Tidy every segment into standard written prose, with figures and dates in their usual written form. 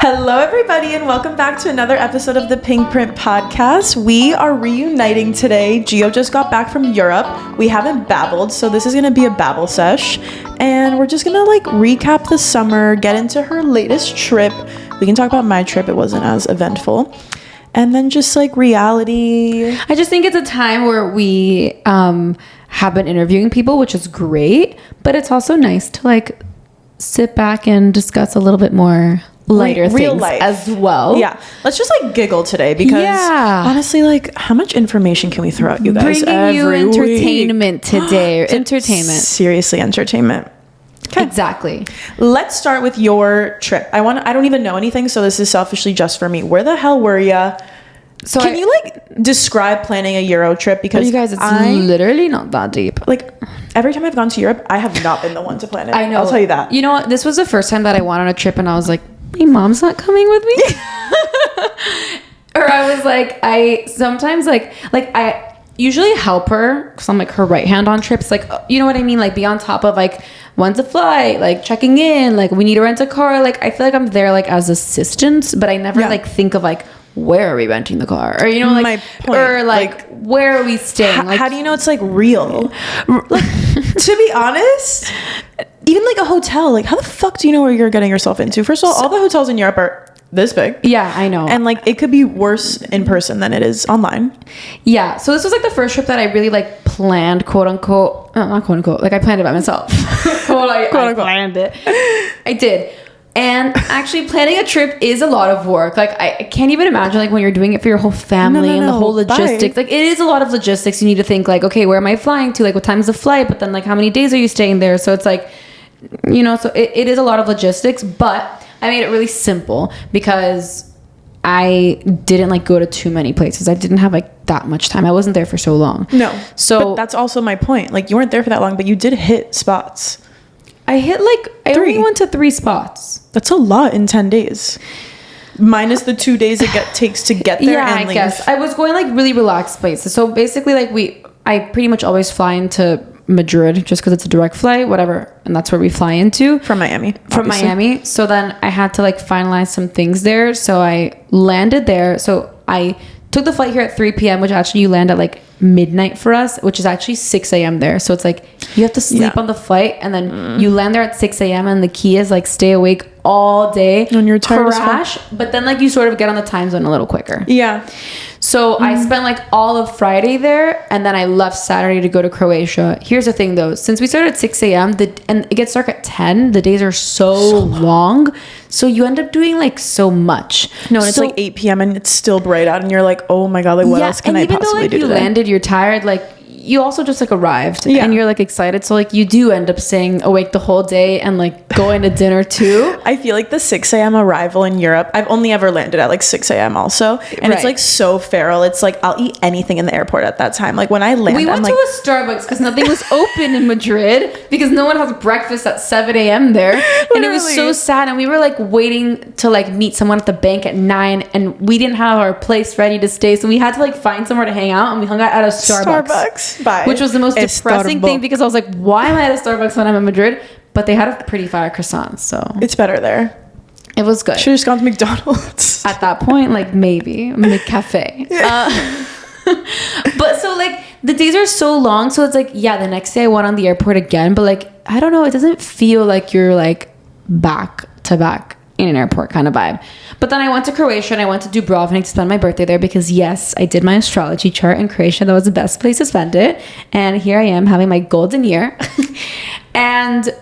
Hello, everybody, and welcome back to another episode of the Pink Print Podcast. We are reuniting today. Gio just got back from Europe. We haven't babbled, so this is going to be a babble sesh. And we're just going to recap the summer, get into her latest trip. We can talk about my trip. It wasn't as eventful. And then just reality. I just think it's a time where we have been interviewing people, which is great. But it's also nice to sit back and discuss a little bit more lighter real things life as well. Yeah, let's just giggle today because honestly, how much information can we throw at you guys? Bringing you every entertainment week? today. Entertainment. Seriously, entertainment. Okay. Exactly. Let's start with your trip. I don't even know anything, so this is selfishly just for me. Where the hell were ya? So can you describe planning a Euro trip? Because you guys, it's literally not that deep. Every time I've gone to Europe, I have not been the one to plan it. I know. I'll tell you that. You know what? This was the first time that I went on a trip and I was like, my mom's not coming with me. Or I was like, I usually help her because I'm her right hand on trips. You know what I mean? Be on top of when's the flight, checking in, we need to rent a car. I feel I'm there as assistance, but I never think of where are we renting the car? Or my point. Or where are we staying? How do you know it's real? To be honest, even a hotel, how the fuck do you know where you're getting yourself into? First of all the hotels in Europe are this big. Yeah, I know. And it could be worse in person than it is online. Yeah. So this was the first trip that I really planned, quote unquote. Not quote unquote. I planned it by myself. I planned it. I did. And actually planning a trip is a lot of work. I can't even imagine when you're doing it for your whole family and the whole logistics. It is a lot of logistics. You need to think okay, where am I flying to? What time is the flight? But then how many days are you staying there? So it's so it is a lot of logistics, but I made it really simple because I didn't go to too many places. I didn't have that much time. I wasn't there for so long. No. But that's also my point. You weren't there for that long, but you did hit spots. I hit I only went to 3 spots. That's a lot in 10 days. Minus the 2 days it takes to get there and leave. Yeah, I guess. I was going really relaxed places. So basically I pretty much always fly into Madrid just because it's a direct flight, whatever. And that's where we fly into. From Miami. From Miami. So then I had to finalize some things there. So I landed there. So I took the flight here at 3 p.m., which actually you land at midnight for us, which is actually 6 a.m. there. So it's you have to sleep on the flight and then you land there at 6 a.m. and the key is stay awake all day. And you're tired crash, but then you sort of get on the time zone a little quicker. Yeah. So I spent all of Friday there and then I left Saturday to go to Croatia. Here's the thing though, since we started at 6 a.m. and it gets dark at 10, the days are so long. So you end up doing so much. No, and it's 8 p.m. and it's still bright out and you're what, oh my God, what else can I possibly do today? You landed, you're tired, you also just arrived and you're excited. So you do end up staying awake the whole day and going to dinner too. I feel the 6 a.m. arrival in Europe, I've only ever landed at 6 a.m. also. And it's so feral. It's I'll eat anything in the airport at that time. When I land, we went to a Starbucks because nothing was open in Madrid because no one has breakfast at 7 a.m. there. And it was so sad. And we were waiting to meet someone at the bank at 9 and we didn't have our place ready to stay. So we had to find somewhere to hang out and we hung out at a Starbucks. Bye. Which was the most depressing thing because I was why am I at a Starbucks when I'm in Madrid? But they had a pretty fire croissant, so it's better there. It was good. Should have just gone to McDonald's. At that point, maybe McCafe. Yeah. But so the days are so long, so it's the next day I went on the airport again, but I don't know, it doesn't feel you're back to back in an airport kind of vibe. But then I went to Croatia and I went to Dubrovnik to spend my birthday there because yes, I did my astrology chart in Croatia. That was the best place to spend it. And here I am having my golden year. And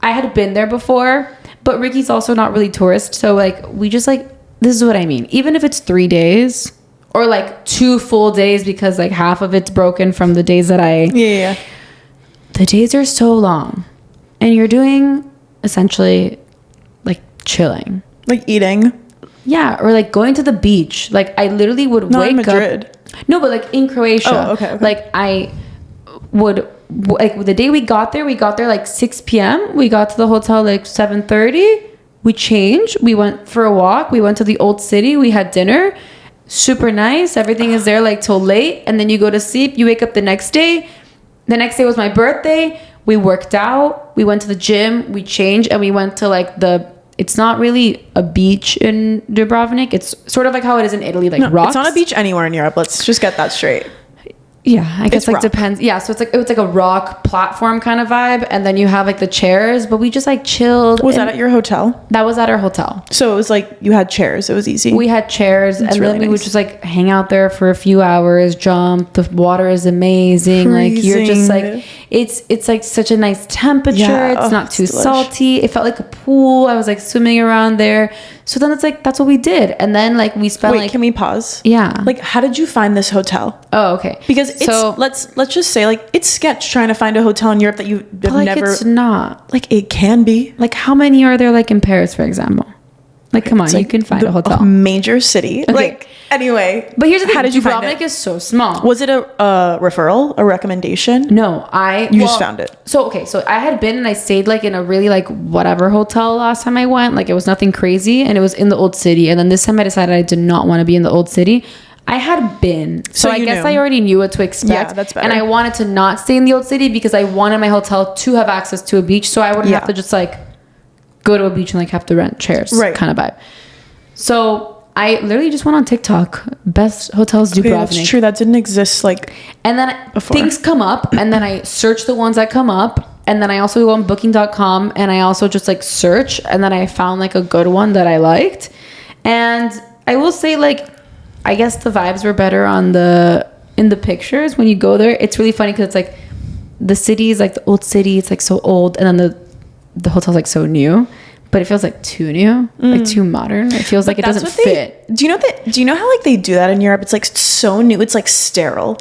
I had been there before, but Ricky's also not really tourist. So we just this is what I mean. Even if it's 3 days or 2 full days because half of it's broken from the days that Yeah. The days are so long. And you're doing essentially chilling. Eating. Yeah, or going to the beach. I literally would Not wake in Madrid. up. No, but in Croatia. Oh, okay. I would the day we got there 6 p.m. We got to the hotel 7:30. We changed. We went for a walk. We went to the old city. We had dinner. Super nice. Everything is there till late, and then you go to sleep. You wake up the next day. The next day was my birthday. We worked out. We went to the gym. We changed, and we went to the it's not really a beach in Dubrovnik. It's sort of like how it is in Italy, like rocks. It's not a beach anywhere in Europe. Let's just get that straight. Yeah, I guess like rock. depends. Yeah, so it's like a rock platform kind of vibe, and then you have like the chairs, but we just like chilled. Was that at your hotel? That was at our hotel. So it was like you had chairs. It was easy. We had chairs, and really then we would nice. just like hang out there for a few hours, jump. The water is amazing. Like you're just like it's like such a nice temperature. Yeah. It's not too it's delish. salty. It felt like a pool. I was like swimming around there. So then it's like that's what we did, and then like we spent Wait, can we pause? Yeah. Like, how did you find this hotel? Oh, okay. Because it's let's just say like it's sketch trying to find a hotel in Europe that you have like never. it's not. Like it can be. Like how many are there like in Paris, for example? Like come on, It's you like can find a a hotel. major city. Okay. Like anyway. But here's the thing: how did you find Dubrovnik it? is so small. Was it a referral, a recommendation? No, You just found it. So okay, so I had been and I stayed like in a really like whatever hotel last time I went. Like it was nothing crazy, and it was in the old city. And then this time I decided I did not want to be in the old city. I had been, so I guess knew. I already knew what to expect. Yeah, that's better. And I wanted to not stay in the old city because I wanted my hotel to have access to a beach, so I wouldn't have to just like go to a beach and like have to rent chairs, Right. kind of vibe. So I literally just went on TikTok, best hotels Okay, Dubrovnik. that's true. That didn't exist like And then before. things come up, and then I search the ones that come up, and then I also go on booking.com and I also just like search, and then I found like a good one that I liked. And I will say, like, I guess the vibes were better in the pictures when you go there. It's really funny because it's like the city is like the old city, it's like so old, and then the hotel's like so new. But it feels like too new, like too modern. It feels like it doesn't fit. Do you know how like they do that in Europe? It's like so new. It's like sterile.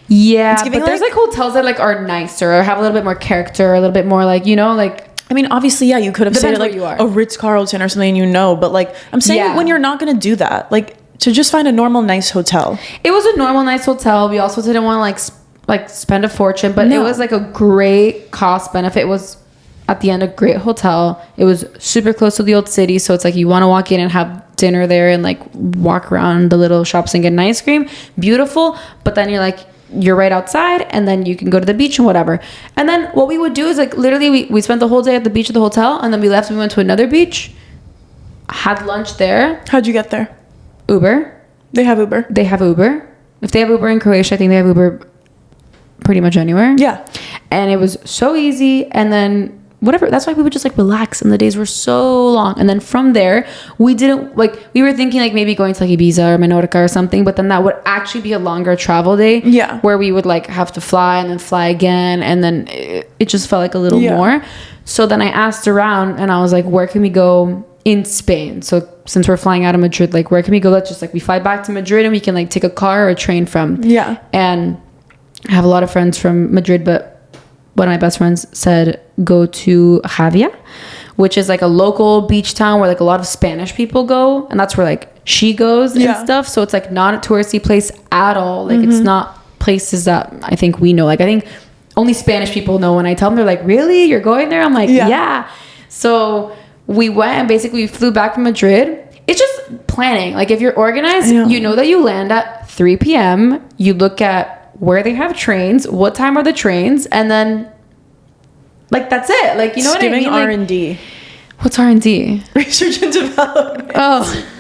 Yeah, It's giving, but there's like hotels that like are nicer or have a little bit more character, a little bit more like, you know, like. I mean, obviously, yeah, you could have Depends said like where you are. a Ritz-Carlton or something, you know. But like, I'm saying Yeah. when you're not gonna do that, like to just find a normal, nice hotel. It was a normal, nice hotel. We also didn't want to like spend a fortune, but No. it was like a great cost benefit. It was at the end a great hotel. It was super close to the old city, so it's like you want to walk in and have dinner there and like walk around the little shops and get an ice cream. Beautiful, but then you're right outside, and then you can go to the beach and whatever. And then what we would do is like literally we spent the whole day at the beach of the hotel, and then we left. We went to another beach, had lunch there. How'd you get there? Uber. They have Uber. They have Uber. If they have Uber in Croatia, I think they have Uber pretty much anywhere. Yeah. And it was so easy. And then whatever, that's why we would just like relax, and the days were so long. And then from there, we were thinking like maybe going to like Ibiza or Menorca or something, but then that would actually be a longer travel day. Yeah. Where we would like have to fly and then fly again, and then it just felt like a little more. So then I asked around, and I was like, where can we go in Spain? So since we're flying out of Madrid, like where can we go? Let's just like we fly back to Madrid and we can like take a car or a train from. Yeah. And I have a lot of friends from Madrid, but one of my best friends said go to Javia, which is like a local beach town where like a lot of Spanish people go, and that's where like she goes and stuff. So it's like not a touristy place at all. Like it's not places that I think we know. Like I think only Spanish people know. When I tell them, they're like, really, you're going there? I'm like, yeah. So we went, and basically we flew back from Madrid. It's just planning. Like if you're organized, you know that you land at 3 p.m. You look at where they have trains, what time are the trains, and then like that's it. Like, you know what I mean? Like, R&D. what's R&D? Research and development. Oh.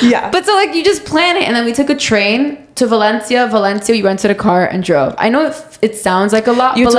Yeah. But so like you just plan it, and then we took a train to Valencia. We rented a car and drove. I know it sounds like a lot, you but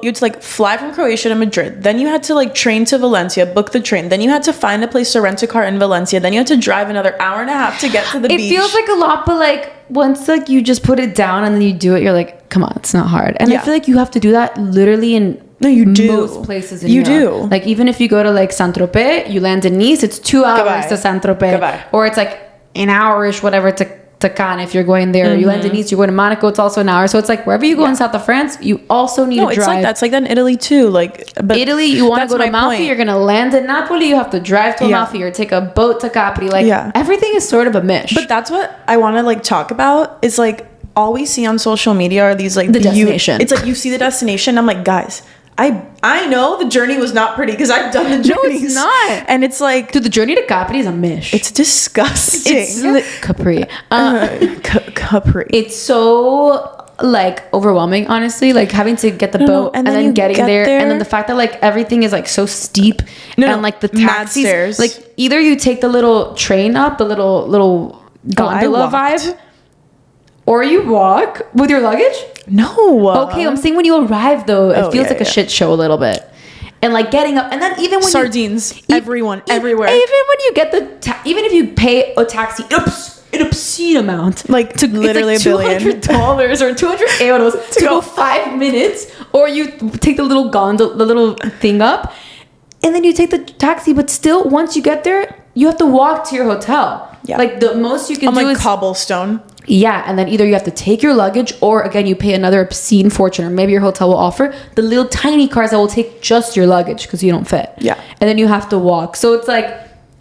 had to fly from Croatia to Madrid. Then you had to like train to Valencia, book the train. Then you had to find a place to rent a car in Valencia. Then you had to drive another hour and a half to get to the beach. It feels like a lot, but like once like you just put it down and then you do it, you're like, come on, it's not hard. And I feel like you have to do that literally in most places in Europe. do. Like even if you go to like Saint-Tropez, you land in Nice, it's 2 hours to Saint-Tropez. Or it's like an hour-ish, whatever, to Cannes if you're going there. You land in Nice, you go to Monaco, it's also an hour. So it's like wherever you go in south of France, you also need to drive. It's like that. It's like that in Italy too. Like, but Italy, you want to go to Amalfi, point. you're gonna land in Napoli, you have to drive to Amalfi or take a boat to Capri. Like everything is sort of a mish. But that's what I want to like talk about. Is like all we see on social media are these like the destination. It's like you see the destination. I'm like, guys, I know the journey was not pretty because I've done the journeys. No, it's not. And it's like, dude, the journey to Capri is a mish. It's disgusting. Capri. Capri. It's so like overwhelming, honestly, like having to get the boat and then getting there, and then the fact that like everything is like so steep, and like the taxis, like either you take the little train up, the little gondola vibe, or you walk with your luggage. No. Okay, I'm saying when you arrive though, it feels like a shit show a little bit. And like getting up, and then even when sardines, everyone, everywhere. Even when you get even if you pay a taxi, an obscene amount, like to literally it's like $200 or 200 euros to go 5 minutes, or you take the little gondola, the little thing up, and then you take the taxi. But still, once you get there, you have to walk to your hotel. Yeah, like the most you can do is cobblestone. Yeah, and then either you have to take your luggage, or again you pay another obscene fortune, or maybe your hotel will offer the little tiny cars that will take just your luggage because you don't fit. Yeah, and then you have to walk. So it's like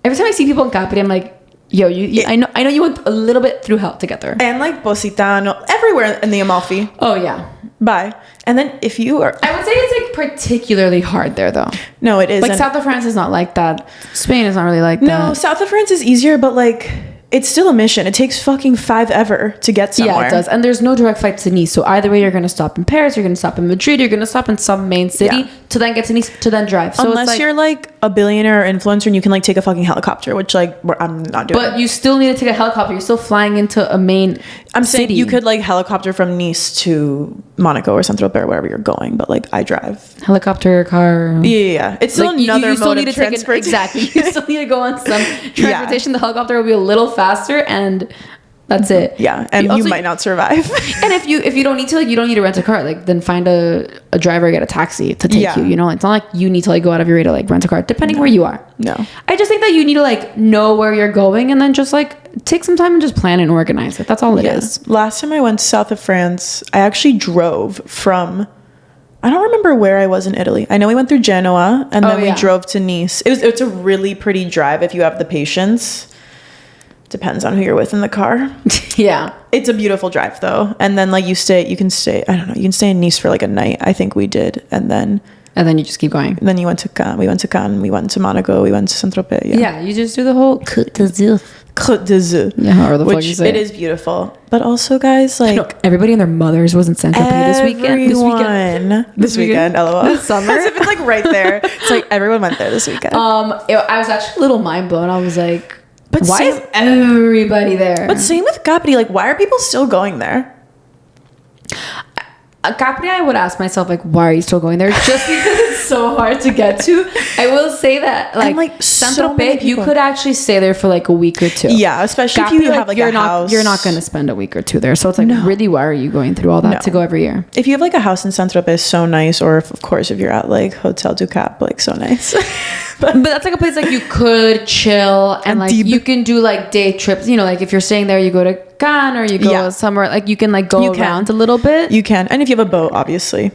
every time I see people in Capri, I'm like, yo, I know you went a little bit through hell to get there. And like Positano, everywhere in the Amalfi. Oh yeah. Bye. And then if you are, I would say it's like particularly hard there though. No, it is. Like South of France is not like that. Spain is not really like that. No, South of France is easier, but like it's still a mission. It takes fucking 5 ever to get somewhere. Yeah, it does. And there's no direct flight to Nice. So either way, you're going to stop in Paris, you're going to stop in Madrid, you're going to stop in some main city to then get to Nice, to then drive. So unless you're like a billionaire or influencer and you can like take a fucking helicopter, which like I'm not doing. But you still need to take a helicopter. You're still flying into a main I'm saying city. You could like helicopter from Nice to Monaco or Saint-Tropez or wherever you're going. But like I drive. Helicopter, car. Yeah. It's still like, another mode of transport. Exactly. You still need to go on some transportation. The helicopter will be a little faster and that's it. Yeah, and you might not survive. And if you don't need to, like, you don't need to rent a car. Like, then find a driver, get a taxi to take you. You know, it's not like you need to like go out of your way to like rent a car, depending where you are. No, I just think that you need to like know where you're going and then just like take some time and just plan and organize it. That's all it is. Last time I went south of France, I actually drove from. I don't remember where I was in Italy. I know we went through Genoa and then we drove to Nice. It's a really pretty drive if you have the patience. Depends on who you're with in the car. Yeah. It's a beautiful drive though. And then like you can stay in Nice for like a night. I think we did. And then you just keep going. And then you went to Cannes. We went to Cannes. We went to Monaco. We went to Saint-Tropez. Yeah, you just do the whole Côte d'Azur. Yeah, or the fuck you say. It is beautiful. But also, guys, like everybody and their mothers was in Saint-Tropez this weekend. LOL. This summer. As if it's like right there. It's like everyone went there this weekend. I was actually a little mind blown. I was like, but why is everybody there? But same with Capri. Like, why are people still going there? Capri, I would ask myself, like, why are you still going there? Just because it's so hard to get to. I will say that, like Saint-Tropez, you could actually stay there for like a week or two. Yeah, especially Capri, if you have like a house. You're not going to spend a week or two there. So it's like, really, why are you going through all that to go every year? If you have like a house in Saint-Tropez, so nice. Or of course, if you're at like Hotel du Cap, like so nice. but that's like a place like you could chill and like you can do like day trips. You know, like if you're staying there, you go to Cannes or you go somewhere like you can like go around a little bit. You can, and if you have a boat, obviously.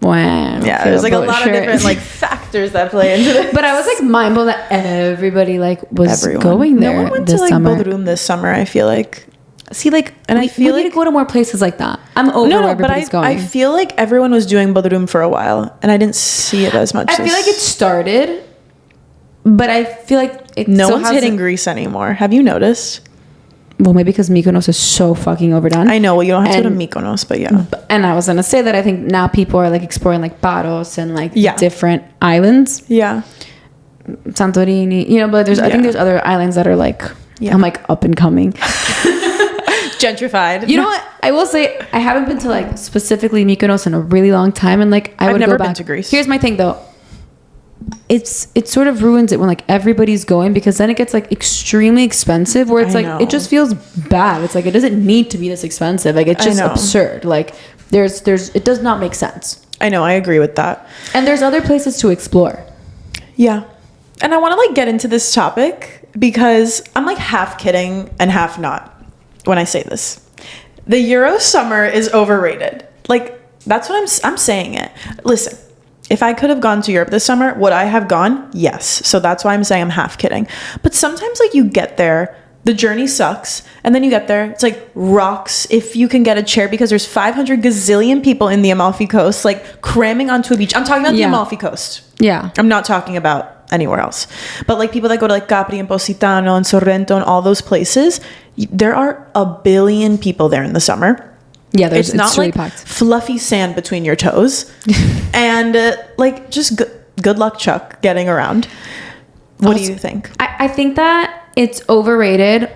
Wow. Yeah, there's like a lot of different like factors that play into this. But I was like mind blown that everybody like was going there. No one went to like Bodrum this summer. I feel like. See, like, and I feel like need to go to more places like that. I'm over where everybody's going. I feel like everyone was doing Bodrum for a while, and I didn't see it as much. I feel like it started, but I feel like no one's hitting Greece anymore. Have you noticed? Well, maybe because Mykonos is so fucking overdone. I know. Well, you don't have to go to Mykonos, but yeah. And I was gonna say that I think now people are like exploring like Paros and like different islands. Yeah. Santorini, you know, but I think there's other islands that are like I'm like up and coming. Gentrified. You know what? I will say I haven't been to like specifically Mykonos in a really long time, and like I would never go back. Been to Greece. Here's my thing though. It sort of ruins it when like everybody's going, because then it gets like extremely expensive where it's like it just feels bad. It's like it doesn't need to be this expensive. Like it's just absurd. Like there's it does not make sense. I know, I agree with that. And there's other places to explore. Yeah. And I want to like get into this topic because I'm like half kidding and half not when I say this. The Euro summer is overrated. Like that's what I'm saying it. Listen. If I could have gone to Europe this summer, would I have gone? Yes. So that's why I'm saying I'm half kidding. But sometimes like you get there, the journey sucks, and then you get there, it's like rocks if you can get a chair because there's 500 gazillion people in the Amalfi Coast like cramming onto a beach. I'm talking about the Amalfi Coast. Yeah. I'm not talking about anywhere else. But like people that go to like Capri and Positano and Sorrento and all those places, there are a billion people there in the summer. Yeah, it's not really like packed. fluffy sand between your toes. And like just good luck, Chuck, getting around. What do you think? I think that it's overrated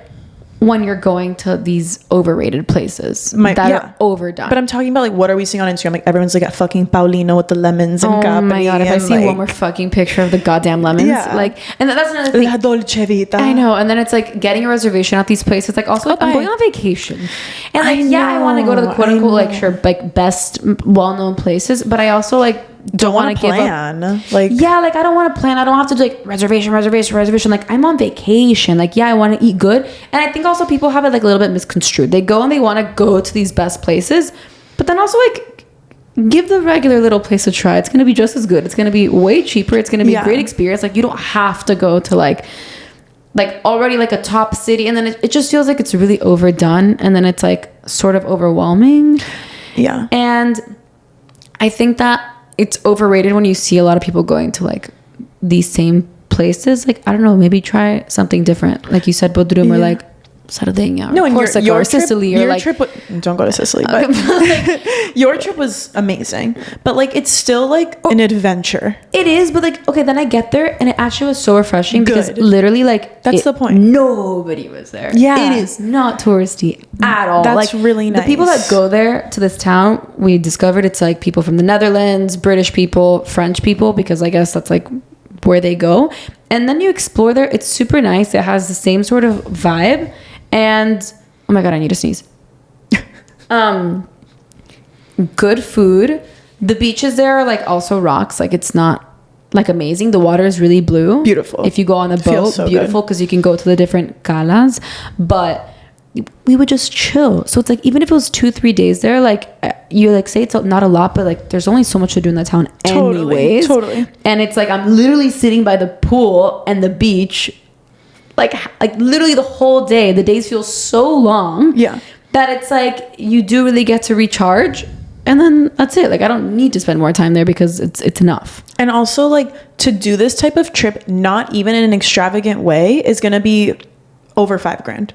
when you're going to these overrated places are overdone. But I'm talking about like, what are we seeing on Instagram? Like everyone's like at fucking Paulino with the lemons and oh my god, if I see one more fucking picture of the goddamn lemons, like, and that's another thing. La Dolce Vita. I know, and then it's like getting a reservation at these places. Like also, I'm going on vacation, and like I want to go to the quote unquote like sure like best well-known places, but I also like don't want to give up. Like like I don't want to plan. I don't have to do like reservation. Like I'm on vacation. Like I want to eat good, and I think also people have it like a little bit misconstrued. They go and they want to go to these best places, but then also like give the regular little place a try. It's gonna be just as good. It's gonna be way cheaper. It's gonna be a great experience. Like you don't have to go to like already like a top city, and then it just feels like it's really overdone, and then it's like sort of overwhelming. Yeah, and I think that it's overrated when you see a lot of people going to like these same places. Like, I don't know, maybe try something different. Like you said, Bodrum or like Sardinia. No, and Corsica or Sicily or like... don't go to Sicily, but your trip was amazing. But like, it's still like an adventure. It is, but like, okay, then I get there and it actually was so refreshing because literally like... That's the point. Nobody was there. Yeah. It is not touristy at all. That's like, really nice. The people that go there to this town, we discovered it's like people from the Netherlands, British people, French people, because I guess that's like where they go. And then you explore there. It's super nice. It has the same sort of vibe. And oh my god, I need to sneeze. Good food. The beaches there are like also rocks. Like it's not like amazing. The water is really blue. Beautiful. If you go on the boat, so beautiful because you can go to the different calas. But we would just chill. So it's like even if it was 2-3 days there, like you like say it's not a lot, but like there's only so much to do in that town anyways. Totally. And it's like I'm literally sitting by the pool and the beach. Like literally the whole day. The days feel so long that it's like you do really get to recharge, and then that's it. Like I don't need to spend more time there because it's enough. And also like to do this type of trip, not even in an extravagant way, is gonna be over $5,000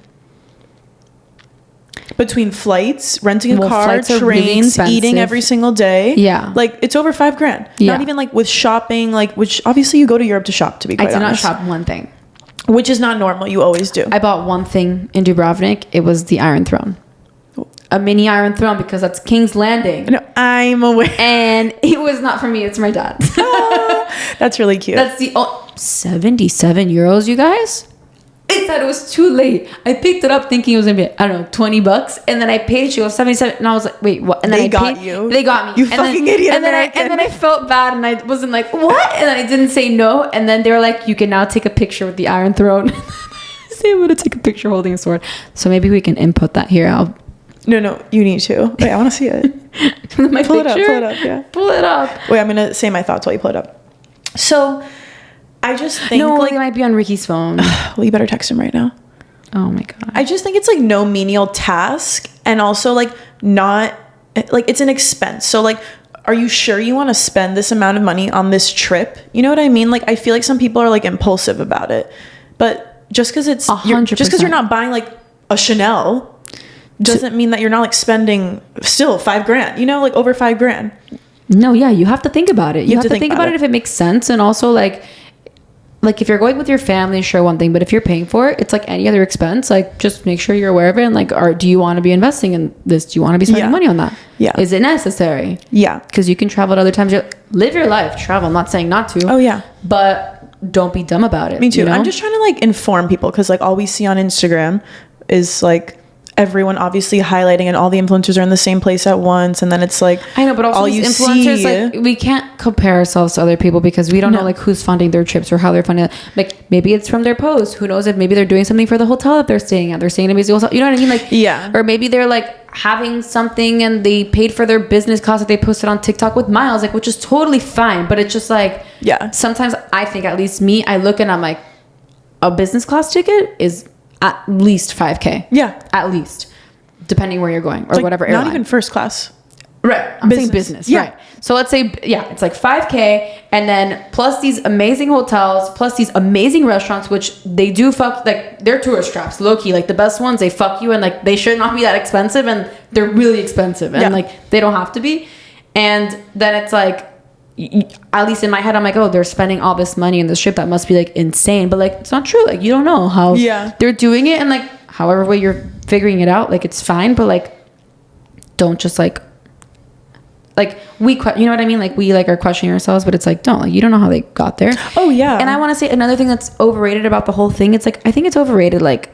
between flights, renting a car, trains, really eating every single day. Yeah, like it's over $5,000. Not even like with shopping, like which obviously you go to Europe to shop. To be quite honest, I did not shop one thing. Which is not normal. You always do. I bought one thing in Dubrovnik. It was the Iron Throne. A mini Iron Throne because that's King's Landing. No, I'm aware. And it was not for me. It's my dad. That's really cute. That's the 77 euros, you guys. It said it was too late. I picked it up thinking it was going to be, I don't know, $20. And then I paid. She goes 77. And I was like, wait, what? And then they got you. They got me. You fucking idiot. And then I felt bad. And I wasn't like, what? And then I didn't say no. And then they were like, you can now take a picture with the Iron Throne. Say I'm going to take a picture holding a sword. So maybe we can input that here. No, you need to. Wait, I want to see it. Pull it up, yeah. Pull it up. Wait, I'm going to say my thoughts while you pull it up. So, I just think... No, like, it might be on Ricky's phone. Well, you better text him right now. Oh my god. I just think it's like no menial task, and also like not... Like, it's an expense. So, like, are you sure you want to spend this amount of money on this trip? You know what I mean? Like, I feel like some people are like impulsive about it. But just because it's... 100%. Just because you're not buying like a Chanel... doesn't mean that you're not like spending still $5,000, you know, like over $5,000. No, yeah, you have to think about it. You have to think about it if it makes sense. And also like if you're going with your family, sure, one thing, but if you're paying for it, it's like any other expense. Like just make sure you're aware of it. And like, do you want to be investing in this? Do you want to be spending money on that? Yeah. Is it necessary? Yeah. Because you can travel at other times. Live your life, travel. I'm not saying not to. Oh yeah. But don't be dumb about it. Me too. You know? I'm just trying to like inform people because like all we see on Instagram is like everyone obviously highlighting and all the influencers are in the same place at once, and then it's like I know, but also all these influencers like we can't compare ourselves to other people because we don't know like who's funding their trips or how they're funding it. Like maybe it's from their post, who knows, if maybe they're doing something for the hotel that they're staying at, they're staying in a busy hotel, you know what I mean, like or maybe they're like having something and they paid for their business class that they posted on TikTok with miles, like, which is totally fine, but it's just like sometimes I think, at least me, I look and I'm like, a business class ticket is at least $5,000. Yeah. At least. Depending where you're going or like whatever airline. Not even first class. Right. I'm saying business. Yeah. Right. So let's say, it's like 5K and then plus these amazing hotels, plus these amazing restaurants, which they do fuck, like they're tourist traps, low key. Like the best ones, they fuck you and like they should not be that expensive and they're really expensive and like they don't have to be. And then it's like, at least in my head, I'm like, oh, they're spending all this money in this trip. That must be like insane. But like, it's not true. Like you don't know how they're doing it. And like, however way you're figuring it out, like it's fine. But like, don't just like we, you know what I mean? Like we like are questioning ourselves, but it's like, don't, like, you don't know how they got there. Oh yeah. And I want to say another thing that's overrated about the whole thing. It's like, I think it's overrated, like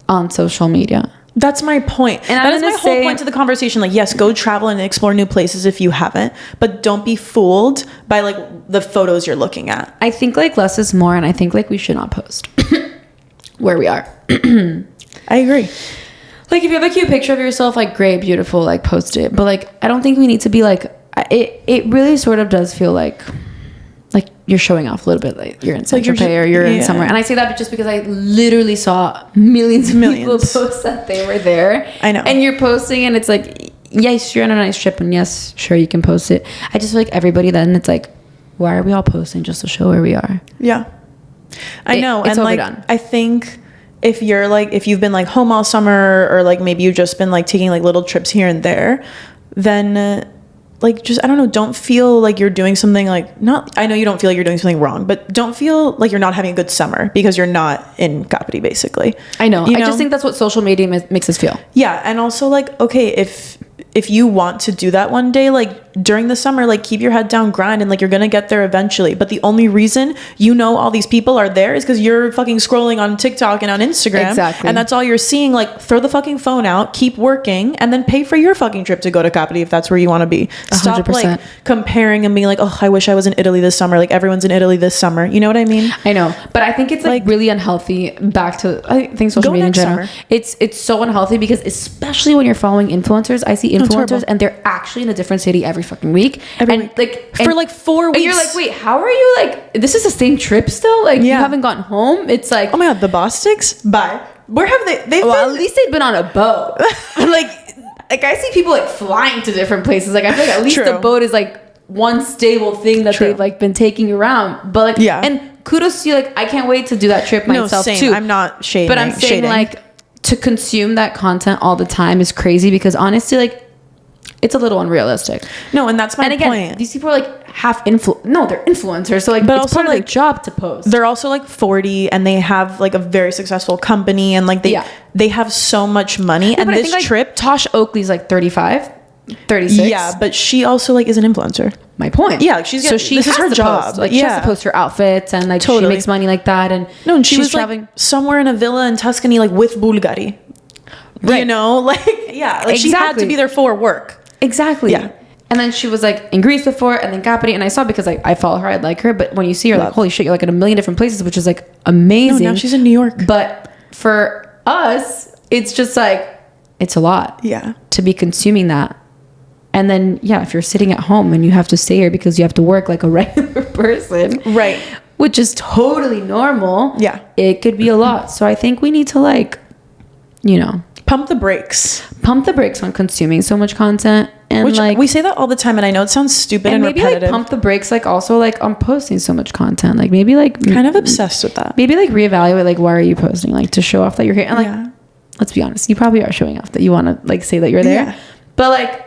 on social media. That's my point. And that is my whole point to the conversation. Like, yes, go travel and explore new places if you haven't, but don't be fooled by like the photos you're looking at. I think like less is more. And I think like we should not post where we are. I agree. Like if you have a cute picture of yourself, like great, beautiful, like post it. But like, I don't think we need to be like, it really sort of does feel like you're showing off a little bit, like you're in Saint-Tropez or you're in somewhere. And I say that just because I literally saw millions of people post that they were there. I know. And you're posting and it's like, yes, you're on a nice trip and yes, sure, you can post it. I just feel like everybody then it's like, why are we all posting just to show where we are? Yeah. I know. It's and overdone. Like, I think if you're like, if you've been like home all summer or like maybe you've just been like taking like little trips here and there, then like just, I don't know, don't feel like you're doing something like, not, I know you don't feel like you're doing something wrong, but don't feel like you're not having a good summer because you're not in Kapiti basically. I know. I just think that's what social media makes us feel. Yeah. And also like, okay, if you want to do that one day, like during the summer, like keep your head down, grind, and like you're gonna get there eventually. But the only reason you know all these people are there is because you're fucking scrolling on TikTok and on Instagram. Exactly. And that's all you're seeing. Like throw the fucking phone out, keep working, and then pay for your fucking trip to go to Kapiti if that's where you want to be. Stop 100%. like comparing and being like, oh, I wish I was in Italy this summer. Like everyone's in Italy this summer. You know what I mean? I know, but I think it's like really unhealthy. Back to I think social media in general, it's so unhealthy because especially when you're following influencers. I see influencers and they're actually in a different city every fucking week, for like 4 weeks. And you're like, wait, how are you like? This is the same trip still? Like you haven't gotten home? It's like, oh my god, the Bostics. Bye. Where have they? They've at least they've been on a boat. like I see people like flying to different places. Like I feel like at least the boat is like one stable thing that they've like been taking around. But like, and kudos to you. Like I can't wait to do that trip myself too. I'm not shading, but I'm saying like to consume that content all the time is crazy because honestly, like it's a little unrealistic. No, and that's my point. These people are like they're influencers. So like, but it's also part like of their job to post. They're also like 40 and they have like a very successful company and like they have so much money. And this trip, Tosh Oakley's like 35, 36. Yeah, but she also like is an influencer. My point. Yeah, like this is her job. Post. Like she has to post her outfits and like she makes money like that. And and she was traveling like somewhere in a villa in Tuscany, like with Bulgari. Right. You know, like she had to be there for work. Exactly. Yeah. And then she was like in Greece before and then Kapiti. And I saw because I follow her, I like her. But when you see her, like, holy shit, you're like in a million different places, which is like amazing. No, now she's in New York. But for us, it's just like, it's a lot. Yeah. To be consuming that. And then, if you're sitting at home and you have to stay here because you have to work like a regular person. Right. Which is totally normal. Yeah. It could be a lot. So I think we need to like, pump the brakes. Pump the brakes on consuming so much content. And which like we say that all the time, and I know it sounds stupid and maybe repetitive. Like pump the brakes, like also like on posting so much content. Like maybe like kind of obsessed with that. Maybe like reevaluate like why are you posting? Like to show off that you're here. And like let's be honest, you probably are showing off that you want to like say that you're there. Yeah. But like,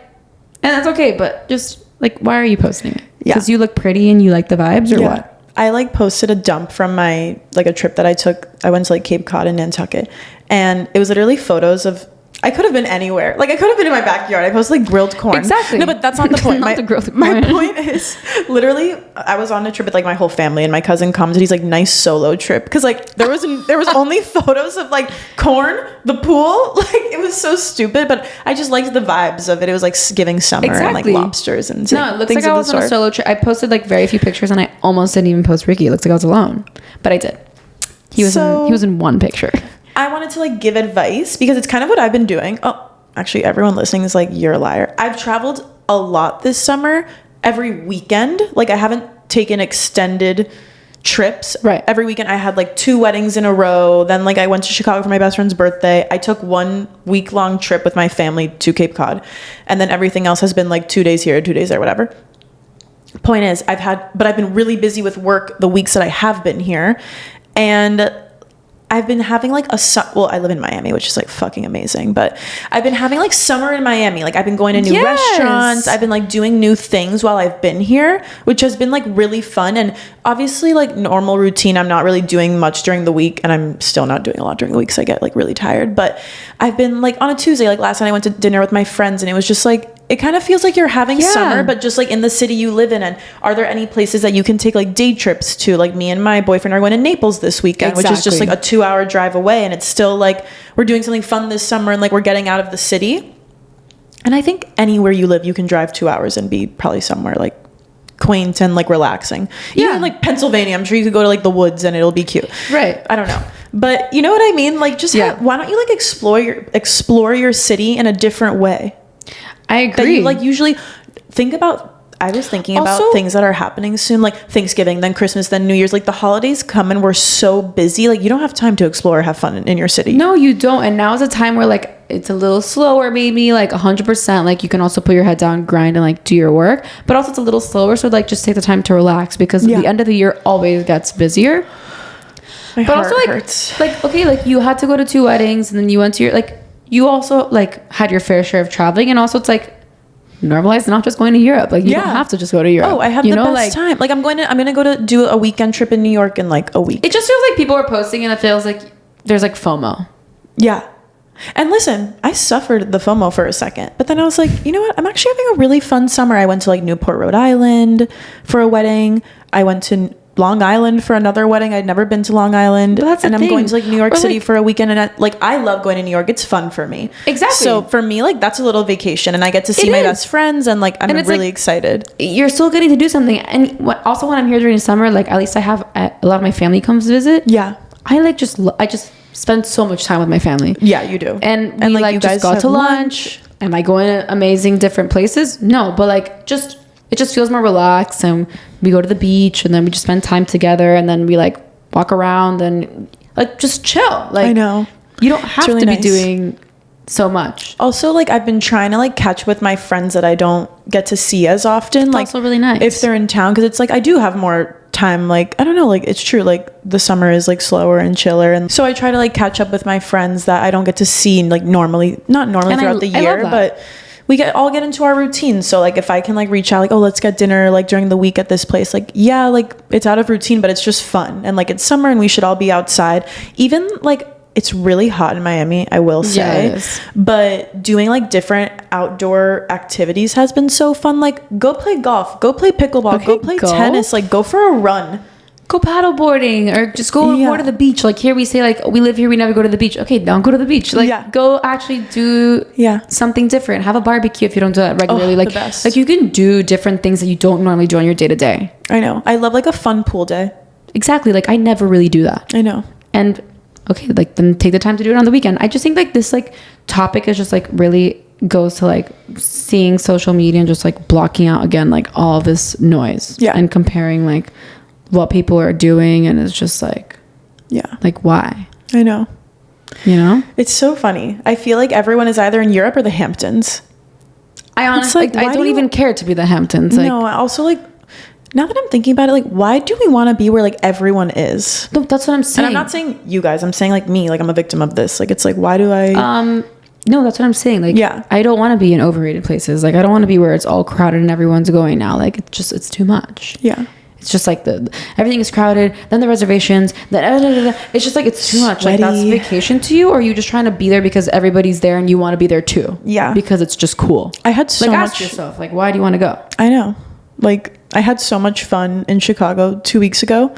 and that's okay. But just like, why are you posting it? Because you look pretty and you like the vibes, or what? I like posted a dump from my like a trip that I took. I went to like Cape Cod and Nantucket, and it was literally photos of. I could have been anywhere. Like I could have been in my backyard. I posted like grilled corn. Exactly. No, but that's not the point. Not the grilled corn. My point is literally I was on a trip with like my whole family and my cousin comes and he's like, nice solo trip. Cause like there was only photos of like corn, the pool. Like it was so stupid, but I just liked the vibes of it. It was like giving summer and like lobsters and no, it looks like I was on a solo trip. I posted like very few pictures and I almost didn't even post Ricky. It looks like I was alone, but I did. He was in one picture. I wanted to like give advice because it's kind of what I've been doing. Oh, actually everyone listening is like, you're a liar. I've traveled a lot this summer every weekend. Like I haven't taken extended trips. Right. Every weekend I had like 2 weddings in a row. Then like I went to Chicago for my best friend's birthday. I took 1 week-long trip with my family to Cape Cod. And then everything else has been like 2 days here, 2 days there, whatever. Point is, I've been really busy with work the weeks that I have been here. And I've been having like I live in Miami, which is like fucking amazing, but I've been having like summer in Miami. Like I've been going to new restaurants. I've been like doing new things while I've been here, which has been like really fun. And obviously like normal routine, I'm not really doing much during the week, and I'm still not doing a lot during the week because I get like really tired. But I've been like on a Tuesday, like last night I went to dinner with my friends, and it was just like, it kind of feels like you're having summer, but just like in the city you live in. And are there any places that you can take like day trips to? Like me and my boyfriend are going to Naples this weekend, which is just like a 2-hour drive away. And it's still like, we're doing something fun this summer, and like we're getting out of the city. And I think anywhere you live, you can drive 2 hours and be probably somewhere like quaint and like relaxing. Even like Pennsylvania, I'm sure you could go to like the woods and it'll be cute. Right. I don't know. But you know what I mean? Like just why don't you like explore your city in a different way? I agree. That you like usually think about. I was thinking about things that are happening soon, like Thanksgiving, then Christmas, then New Year's. Like the holidays come and we're so busy. Like you don't have time to explore or have fun in your city. No, you don't. And now is a time where like it's a little slower, maybe like 100%. Like you can also put your head down, grind, and like do your work. But also it's a little slower. So like just take the time to relax, because the end of the year always gets busier. My heart hurts. Like okay, like you had to go to 2 weddings, and then you went to your like. You also like had your fair share of traveling, and also it's like normalized not just going to Europe. Like you don't have to just go to Europe. Oh, I had the best time. Like I'm gonna go to do a weekend trip in New York in like a week. It just feels like people are posting, and it feels like there's like FOMO. Yeah. And listen, I suffered the FOMO for a second, but then I was like, you know what? I'm actually having a really fun summer. I went to like Newport, Rhode Island for a wedding. I went to Long Island for another wedding. I'd never been to Long Island. And I'm going to like New York City for a weekend. And I love going to New York. It's fun for me. Exactly. So for me, like that's a little vacation, and I get to see my best friends, and like I'm really excited. You're still getting to do something. And also when I'm here during the summer, like at least I have a lot of my family comes to visit. Yeah. I just spend so much time with my family. Yeah, you do. And we like you guys just got to lunch. Am I going to amazing different places? No, but like it just feels more relaxed, and we go to the beach, and then we just spend time together, and then we like walk around and like just chill. Like I know you don't have to be doing so much. Also, like I've been trying to like catch with my friends that I don't get to see as often. It's like also really nice if they're in town, because it's like I do have more time. Like I don't know, like it's true, like the summer is like slower and chiller, and so I try to like catch up with my friends that I don't get to see like not normally throughout the year, but we all get into our routine. So like if I can like reach out like, oh, let's get dinner like during the week at this place, like yeah, like it's out of routine, but it's just fun, and like it's summer and we should all be outside. Even like it's really hot in Miami, I will say, but doing like different outdoor activities has been so fun. Like go play golf, go play pickleball, go play tennis, like go for a run. Go paddle boarding, or just go more to the beach. Like here we say like we live here, we never go to the beach. Okay, don't go to the beach. Like go actually do something different. Have a barbecue if you don't do that regularly. Like you can do different things that you don't normally do on your day to day. I know. I love like a fun pool day. Exactly. Like I never really do that. I know. And okay, like then take the time to do it on the weekend. I just think like this like topic is just like really goes to like seeing social media and just like blocking out again like all this noise and comparing like what people are doing, and it's just like like why? I know, you know, it's so funny. I feel like everyone is either in Europe or the Hamptons. I honestly like, I don't even care to be the Hamptons. Like, no, also like now that I'm thinking about it, like why do we want to be where like everyone is? No, that's what I'm saying. And I'm not saying you guys, I'm saying like me, like I'm a victim of this. Like it's like why do I no, that's what I'm saying. Like I don't want to be in overrated places. Like I don't want to be where it's all crowded and everyone's going now. Like it's too much. Yeah. It's just like everything is crowded, then the reservations, then it's just like it's too much. Like that's vacation to you, or are you just trying to be there because everybody's there and you want to be there too? Yeah. Because it's just cool. I had so much. Ask yourself, like, why do you want to go? I know. Like I had so much fun in Chicago 2 weeks ago.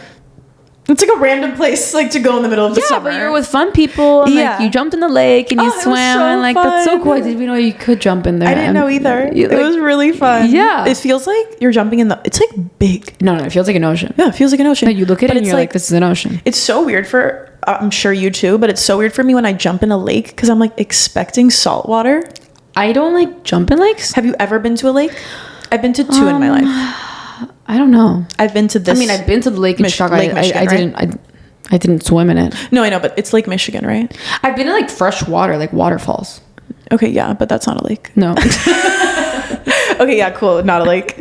It's like a random place like to go in the middle of the summer. Yeah, but you're with fun people, and like you jumped in the lake and you swam, and like that's so cool. I didn't even know you could jump in there. I didn't know either. It was really fun. Yeah, it feels like you're jumping in it's like big. No, it feels like an ocean. Yeah, it feels like an ocean. No, you look at it and you're like, this is an ocean. It's so weird I'm sure you too, but it's so weird for me when I jump in a lake because I'm like expecting salt water. I don't like jump in lakes. Have you ever been to a lake? I've been to 2 in my life. I don't know. I've been to this. I mean, I've been to the lake in Chicago. Lake Michigan, I didn't swim in it. No, I know, but it's Lake Michigan, right? I've been in like fresh water, like waterfalls. Okay, yeah, but that's not a lake. No. Okay, yeah, cool. Not a lake.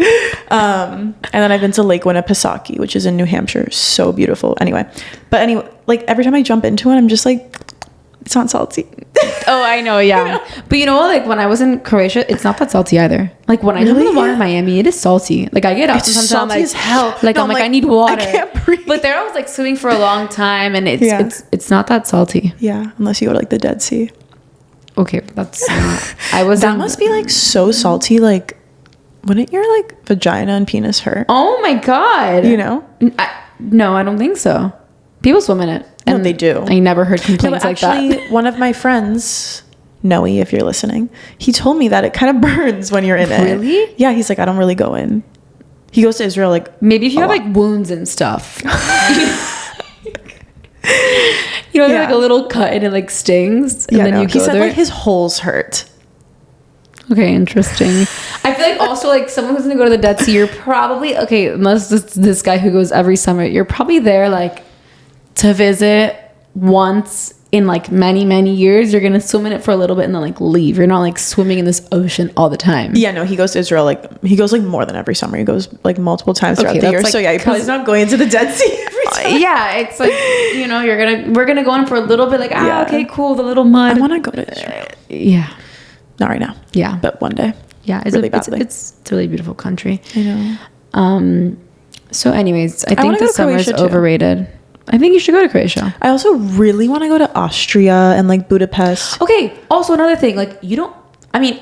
And then I've been to Lake Winnipesaukee, which is in New Hampshire. So beautiful. Anyway, like every time I jump into it, I'm just like, it's not salty. Oh, I know, yeah. But you know, like when I was in Croatia, it's not that salty either. Like when I jump in the water in Miami, it is salty. Like I get out It's sometimes salty I'm like, as hell. Like No, I'm like I need water. I can't breathe. But there I was like swimming for a long time, and it's not that salty. Yeah, unless you go to like the Dead Sea. Okay, that's not. I was. That must be like so salty. Like, wouldn't your like vagina and penis hurt? Oh my god. You know? No, I don't think so. People swim in it. No, they do. I never heard complaints like that. One of my friends, Noe, if you're listening, he told me that it kind of burns when you're in it. Really? Yeah, he's like, I don't really go in. He goes to Israel like maybe if you have like wounds and stuff. You know, yeah. like a little cut and it like stings, and then you go he said there. like his holes hurt. Okay, interesting. I feel like also like someone who's gonna go to the Dead Sea, you're probably okay. Unless it's this guy who goes every summer, you're probably there like to visit once in like many years. You're gonna swim in it for a little bit and then like leave. You're not like swimming in this ocean all the time. Yeah, no, he goes to Israel like he goes like more than every summer. He goes like multiple times throughout the year. Like, so yeah, he probably is not going into the Dead Sea every time. Yeah, it's like, you know, we're gonna go in for a little bit like okay, cool, the little mud. I want to go to Israel. Yeah, not right now. Yeah, but one day. Yeah, it's really it's a really beautiful country. I know. So anyways, I think the summer's Croatia, overrated. I think you should go to Croatia. I also really want to go to Austria and like Budapest. Okay, also another thing, like you don't, I mean,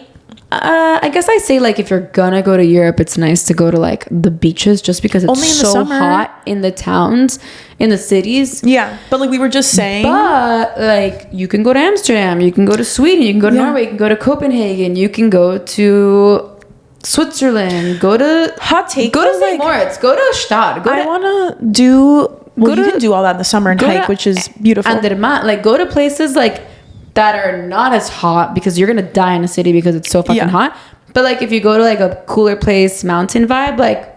I guess I say like if you're gonna go to Europe, it's nice to go to like the beaches just because it's only in the so summer. hot in the towns, in the cities. Yeah, but like we were just saying. But like you can go to Amsterdam, you can go to Sweden, you can go to Norway, you can go to Copenhagen, you can go to Switzerland, go to hot take. Go to St. Moritz, go to Stad. I want to do. Well, you can do all that in the summer and hike, which is beautiful. Andermatt, like go to places like that are not as hot because you're gonna die in a city because it's so fucking hot. But like if you go to like a cooler place, mountain vibe, like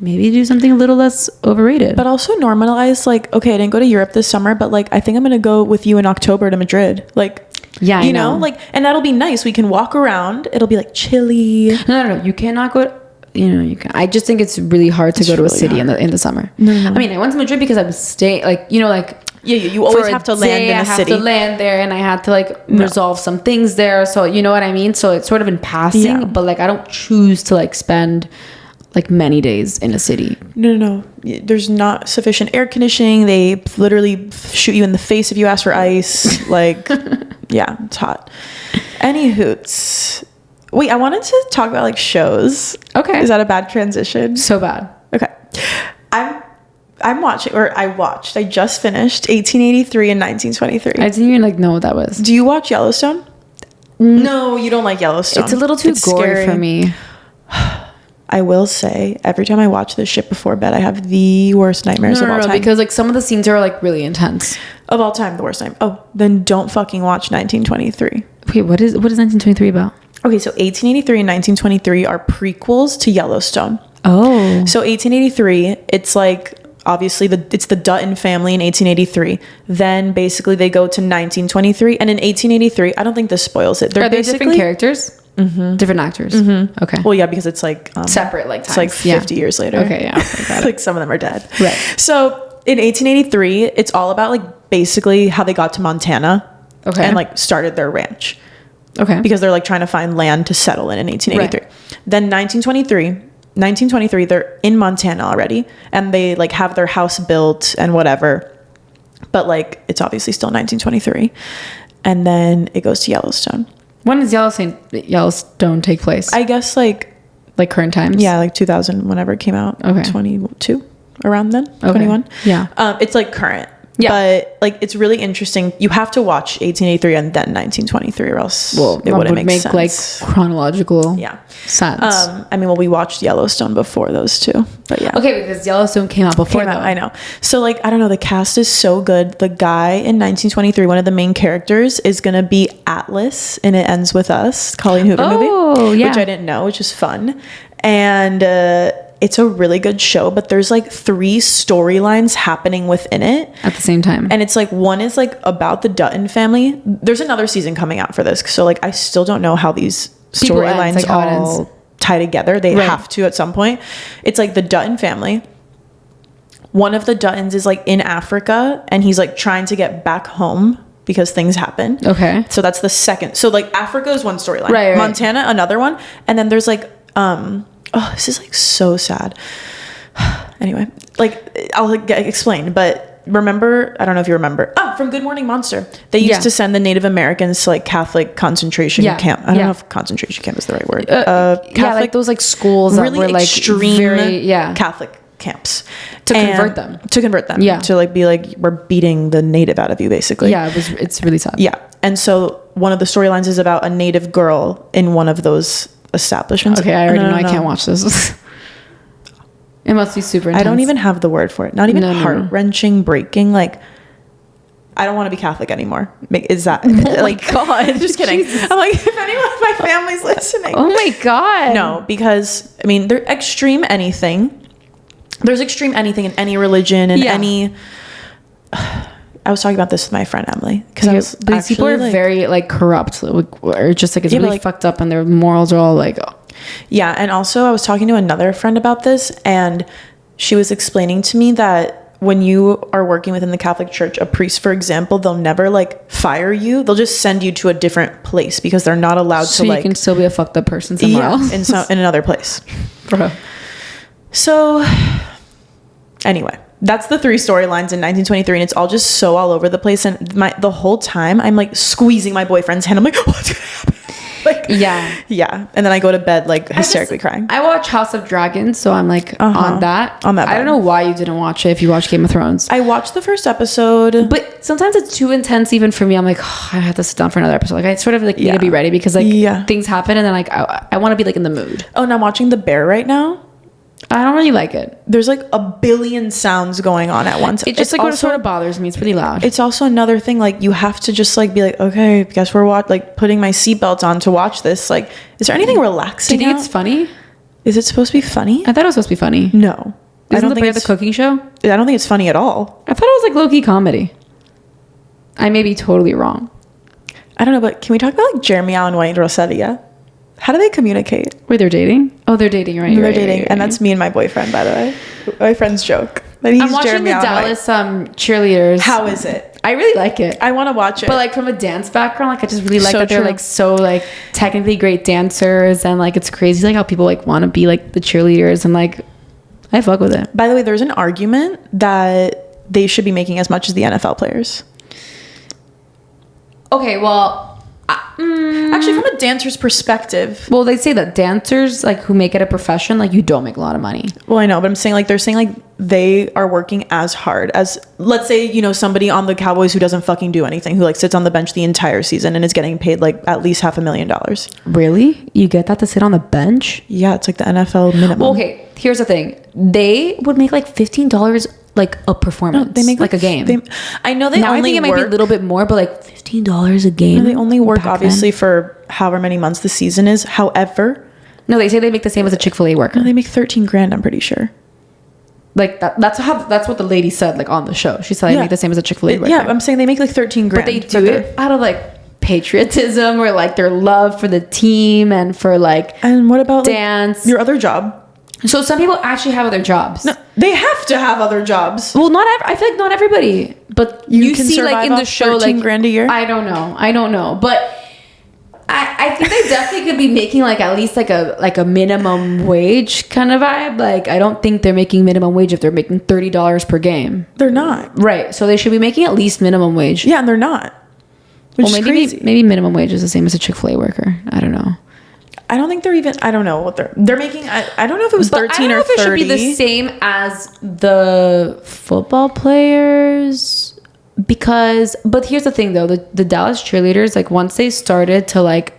maybe do something a little less overrated. But also normalize like, okay, I didn't go to Europe this summer, but like I think I'm gonna go with you in October to Madrid. Like, yeah, you know, like, and that'll be nice. We can walk around. It'll be like chilly. No, you cannot go. You know, you can. I just think it's really hard to go to a city in the summer. No. I mean, I went to Madrid because I was staying, like, you know, like. Yeah, you always have to land in a city. I have to land there, and I had to like resolve some things there. So you know what I mean. So it's sort of in passing, but like I don't choose to like spend like many days in a city. No. There's not sufficient air conditioning. They literally shoot you in the face if you ask for ice. Like, yeah, it's hot. Any hoots. Wait, I wanted to talk about like shows. Okay. Is that a bad transition? So bad. Okay. I'm watching, or I watched. I just finished 1883 and 1923. I didn't even like know what that was. Do you watch Yellowstone? No, you don't like Yellowstone. It's a little too gory for me. I will say, every time I watch this shit before bed, I have the worst nightmares of all time. Because like some of the scenes are like really intense. Of all time, the worst time. Oh, then don't fucking watch 1923. Wait, what is 1923 about? Okay, so 1883 and 1923 are prequels to Yellowstone. Oh. So 1883, it's like obviously it's the Dutton family in 1883. Then basically they go to 1923, and in 1883, I don't think this spoils it. Are they different characters? Mm-hmm. Different actors. Mm-hmm. Okay. Well, yeah, because it's like separate like times. It's like 50 years later. Okay, yeah. Okay, like some of them are dead. Right. So in 1883, it's all about like basically how they got to Montana. Okay. And like started their ranch. Okay. Because they're like trying to find land to settle in 1883. Right. Then 1923, they're in Montana already, and they like have their house built and whatever. But like it's obviously still 1923. And then it goes to Yellowstone. When does Yellowstone take place? I guess like current times. Yeah, like 2000, whenever it came out. Okay. 22, around then. Okay. 21. Yeah. It's like current. Yeah. But like it's really interesting. You have to watch 1883 and then 1923, or else it wouldn't make sense. Like chronological sense. I mean, well, we watched Yellowstone before those two, but yeah. Okay, because Yellowstone came out before that. I know. So like I don't know, the cast is so good. The guy in 1923, one of the main characters, is gonna be Atlas, and It Ends With Us, Colleen Hoover movie. Oh yeah. Which I didn't know, which is fun. And it's a really good show, but there's like 3 storylines happening within it at the same time. And it's like one is like about the Dutton family. There's another season coming out for this, so like I still don't know how these storylines like all tie together. They have to at some point. It's like the Dutton family. One of the Duttons is like in Africa and he's like trying to get back home because things happen. Okay. So that's the second. So like Africa is one storyline. Right. Montana, another one. And then there's like, this is like so sad. Anyway, like I'll explain, but remember, I don't know if you remember, from Good Morning Monster, they used to send the Native Americans to like Catholic concentration camp. I don't know if concentration camp is the right word. Catholic, like those like schools really that were like extreme very, Catholic camps to convert them to like be like, we're beating the native out of you basically. It's really sad. And so one of the storylines is about a native girl in one of those establishments. Okay, I already know I can't watch this. It must be super intense. I don't even have the word for it. Not even heart-wrenching, breaking. Like, I don't want to be Catholic anymore. Is that like God? Just kidding. Jesus. I'm like, if anyone of my family's listening. Oh my God. No, because I mean, they're extreme anything. There's extreme anything in any religion and any. I was talking about this with my friend Emily because these people are like, very like corrupt, or just like it's really like, fucked up, and their morals are all like. Yeah, and also I was talking to another friend about this, and she was explaining to me that when you are working within the Catholic Church, a priest, for example, they'll never like fire you. They'll just send you to a different place because they're not allowed to like. So you can still be a fucked up person somewhere else. in another place. Bro. So, anyway, that's the 3 storylines in 1923, and it's all just so all over the place. And the whole time, I'm like squeezing my boyfriend's hand. I'm like, what's gonna happen? Like, yeah. And then I go to bed like hysterically crying. I watch House of Dragons, so I'm like on that. I don't know why you didn't watch it if you watch Game of Thrones. I watched the first episode, but sometimes it's too intense even for me. I'm like, I have to sit down for another episode. Like I sort of like need to be ready because like things happen, and then like I want to be like in the mood. Oh, and I'm watching The Bear right now. I don't really like it. There's like a billion sounds going on at once. It just like also, sort of bothers me. It's pretty loud. It's also another thing, like you have to just like be like, okay, guess we're like putting my seatbelt on to watch this. Like, is there anything relaxing? Do you think it's funny? Is it supposed to be funny? I thought it was supposed to be funny. No. I don't think it's the cooking show. I don't think it's funny at all. I thought it was like low-key comedy. I may be totally wrong. I don't know, but can we talk about like Jeremy Allen White and Rosalia? How do they communicate? Wait, they're dating? Oh, they're dating, right? They're dating. Right. And that's me and my boyfriend, by the way. My friend's joke. That he's I'm watching Jeremy the Dallas cheerleaders. How is it? I really like it. I want to watch it. But like from a dance background, like I just really like that they're like so like technically great dancers, and like it's crazy like how people like want to be like the cheerleaders, and like I fuck with it. By the way, there's an argument that they should be making as much as the NFL players. Okay, well... actually, from a dancer's perspective, well, they say that dancers like who make it a profession, like you don't make a lot of money. Well, I know, but I'm saying like they're saying like they are working as hard as, let's say, you know, somebody on the Cowboys who doesn't fucking do anything, who like sits on the bench the entire season and is getting paid like at least $500,000. Really? You get that to sit on the bench? Yeah, it's like the NFL minimum. Well, okay, here's the thing: they would make like $15 like a performance. No, they make like a game. I know they now only I think it might be a little bit more, but like $15 a game. No, they only work obviously for however many months the season is. However, no, they say they make the same as a Chick-fil-A worker. No, they make $13,000. I'm pretty sure. Like that's what the lady said like on the show. She said they make the same as a Chick-fil-A worker. Yeah, I'm saying they make like $13,000. But they do it out of like patriotism or like their love for the team and for like. And what about dance? Like, your other job? So some people actually have other jobs. No, they have to have other jobs. Well, I feel like not everybody, but you can see like in the show like $13,000 a year. I don't know, but I think they definitely could be making like at least like a minimum wage kind of vibe. Like I don't think they're making minimum wage if they're making $30 per game. They're not. Right. So they should be making at least minimum wage. Yeah, and they're not. Which is crazy. Maybe minimum wage is the same as a Chick-fil-A worker. I don't know. I don't think they're even. I don't know what they're making. I don't know if it was 13 or 30. It should be the same as the football players but here's the thing though, the Dallas cheerleaders, like once they started to like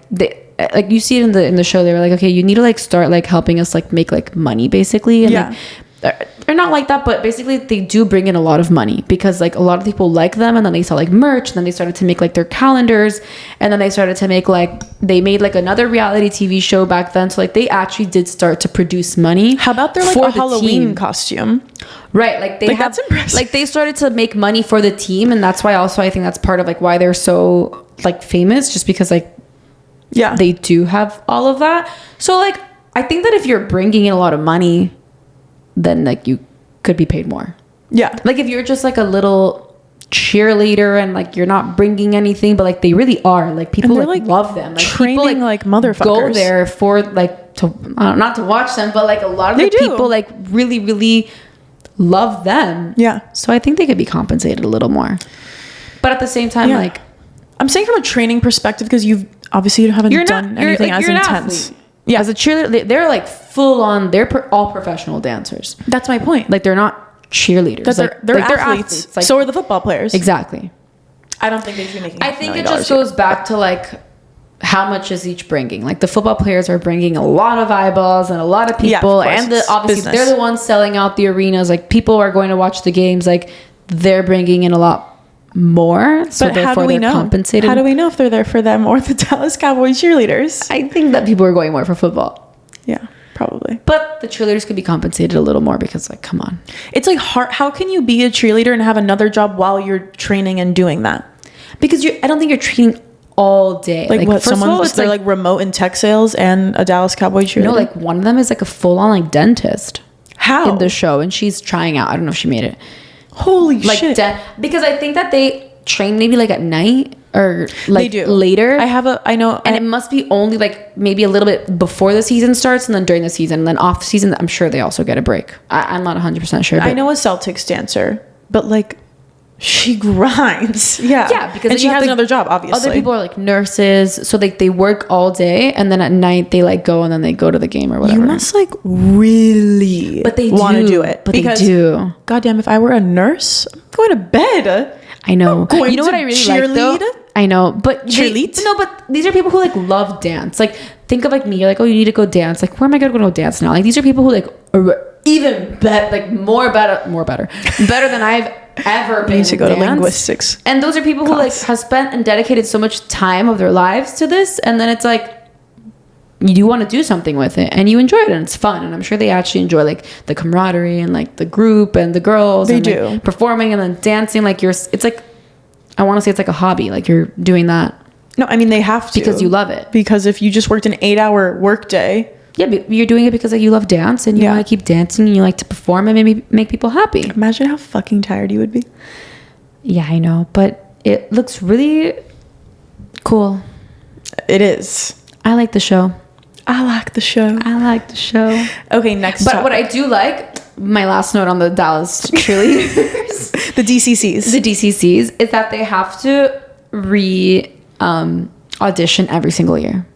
you see it in the show, they were like, okay, you need to like start like helping us like make like money basically, and like they're not like that, but basically they do bring in a lot of money because like a lot of people like them, and then they sell like merch, and then they started to make like their calendars, and then they started to make like they made like another reality TV show back then. So like they actually did start to produce money. How about their like a Halloween costume? Right, like they that's impressive. Like they started to make money for the team, and that's why also I think that's part of like why they're so like famous, just because like they do have all of that. So like I think that if you're bringing in a lot of money, then like you could be paid more. Yeah. Like if you're just like a little cheerleader and like you're not bringing anything, but like they really are. Like people like love them. Like training people like motherfuckers. Go there for like to not to watch them, but like a lot of the people like really, really love them. Yeah. So I think they could be compensated a little more. But at the same time, like I'm saying from a training perspective, because you haven't done anything as intense. Yeah, as a cheerleader, they're like full on. They're all professional dancers. That's my point. Like they're not cheerleaders. They're athletes. Like, so are the football players. Exactly. I don't think they should be making. I think it just goes back to like how much is each bringing. Like the football players are bringing a lot of eyeballs and a lot of people, and obviously they're the ones selling out the arenas. Like people are going to watch the games. Like they're bringing in a lot more, so but how do we know? Compensated. How do we know if they're there for them or the Dallas Cowboys cheerleaders? I think that people are going more for football. Yeah, probably. But the cheerleaders could be compensated a little more because, like, come on, it's like hard. How can you be a cheerleader and have another job while you're training and doing that? Because I don't think you're training all day. Like what? They're like remote in tech sales and a Dallas Cowboy cheerleader. No, like one of them is like a full on like dentist. How in the show, and she's trying out. I don't know if she made it. Holy shit. Because I think that they train maybe like at night or like they do. Later. I know. And it must be only like maybe a little bit before the season starts and then during the season. And then off the season, I'm sure they also get a break. I'm not 100% sure. I know a Celtics dancer, but like she grinds. Yeah. Yeah. Because and she has another job, obviously. Other people are like nurses. So they work all day and then at night they like go and then they go to the game or whatever. You must like really want to do it. But because, they do. Goddamn, if I were a nurse, I'm going to bed. I know. You know what I really like though? I know. But but these are people who like love dance. Like think of like me. You're like, oh, you need to go dance. Like where am I going to go dance now? Like these are people who like are even better, like better than I've ever been to go to linguistics. And those are people who like have spent and dedicated so much time of their lives to this, and then it's like you want to do something with it and you enjoy it and it's fun, and I'm sure they actually enjoy like the camaraderie and like the group and the girls like, performing and then dancing. Like it's like I want to say it's like a hobby, like you're doing that. No, I mean they have to because you love it. Because if you just worked an 8-hour work day. Yeah, but you're doing it because like you love dance and you want to keep dancing and you like to perform and maybe make people happy. Imagine how fucking tired you would be. Yeah, I know, but it looks really cool. It is. I like the show. I like the show. Okay, next But what I do like, my last note on the Dallas cheerleaders. The DCCs, is that they have to audition every single year.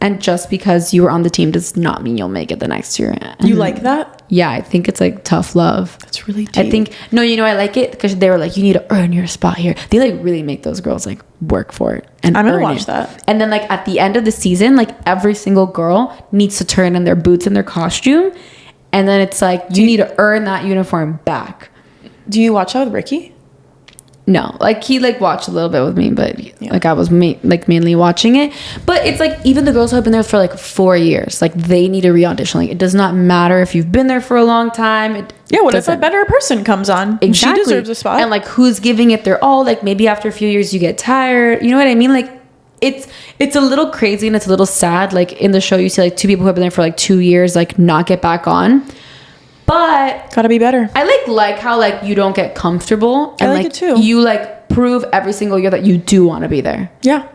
And just because you were on the team does not mean you'll make it the next year. And you like that? Yeah, I think it's like tough love. That's really deep. I think, I like it because they were like, you need to earn your spot here. They like really make those girls like work for it. And I'm going to watch that. And then like at the end of the season, like every single girl needs to turn in their boots and their costume. And then it's like, you need to earn that uniform back. Do you watch that with Ricky? No, like he like watched a little bit with me, but like I was mainly watching it. But it's like even the girls who have been there for like 4 years, like they need to re-audition. Like it does not matter if you've been there for a long time. What if a better person comes on? Exactly. She deserves a spot. And like who's giving it their all? Like maybe after a few years you get tired. You know what I mean? Like it's a little crazy and it's a little sad. Like in the show you see like 2 people who have been there for like 2 years like not get back on. But gotta be better. I like how like you don't get comfortable and I like it too. You like prove every single year that you do want to be there. Yeah.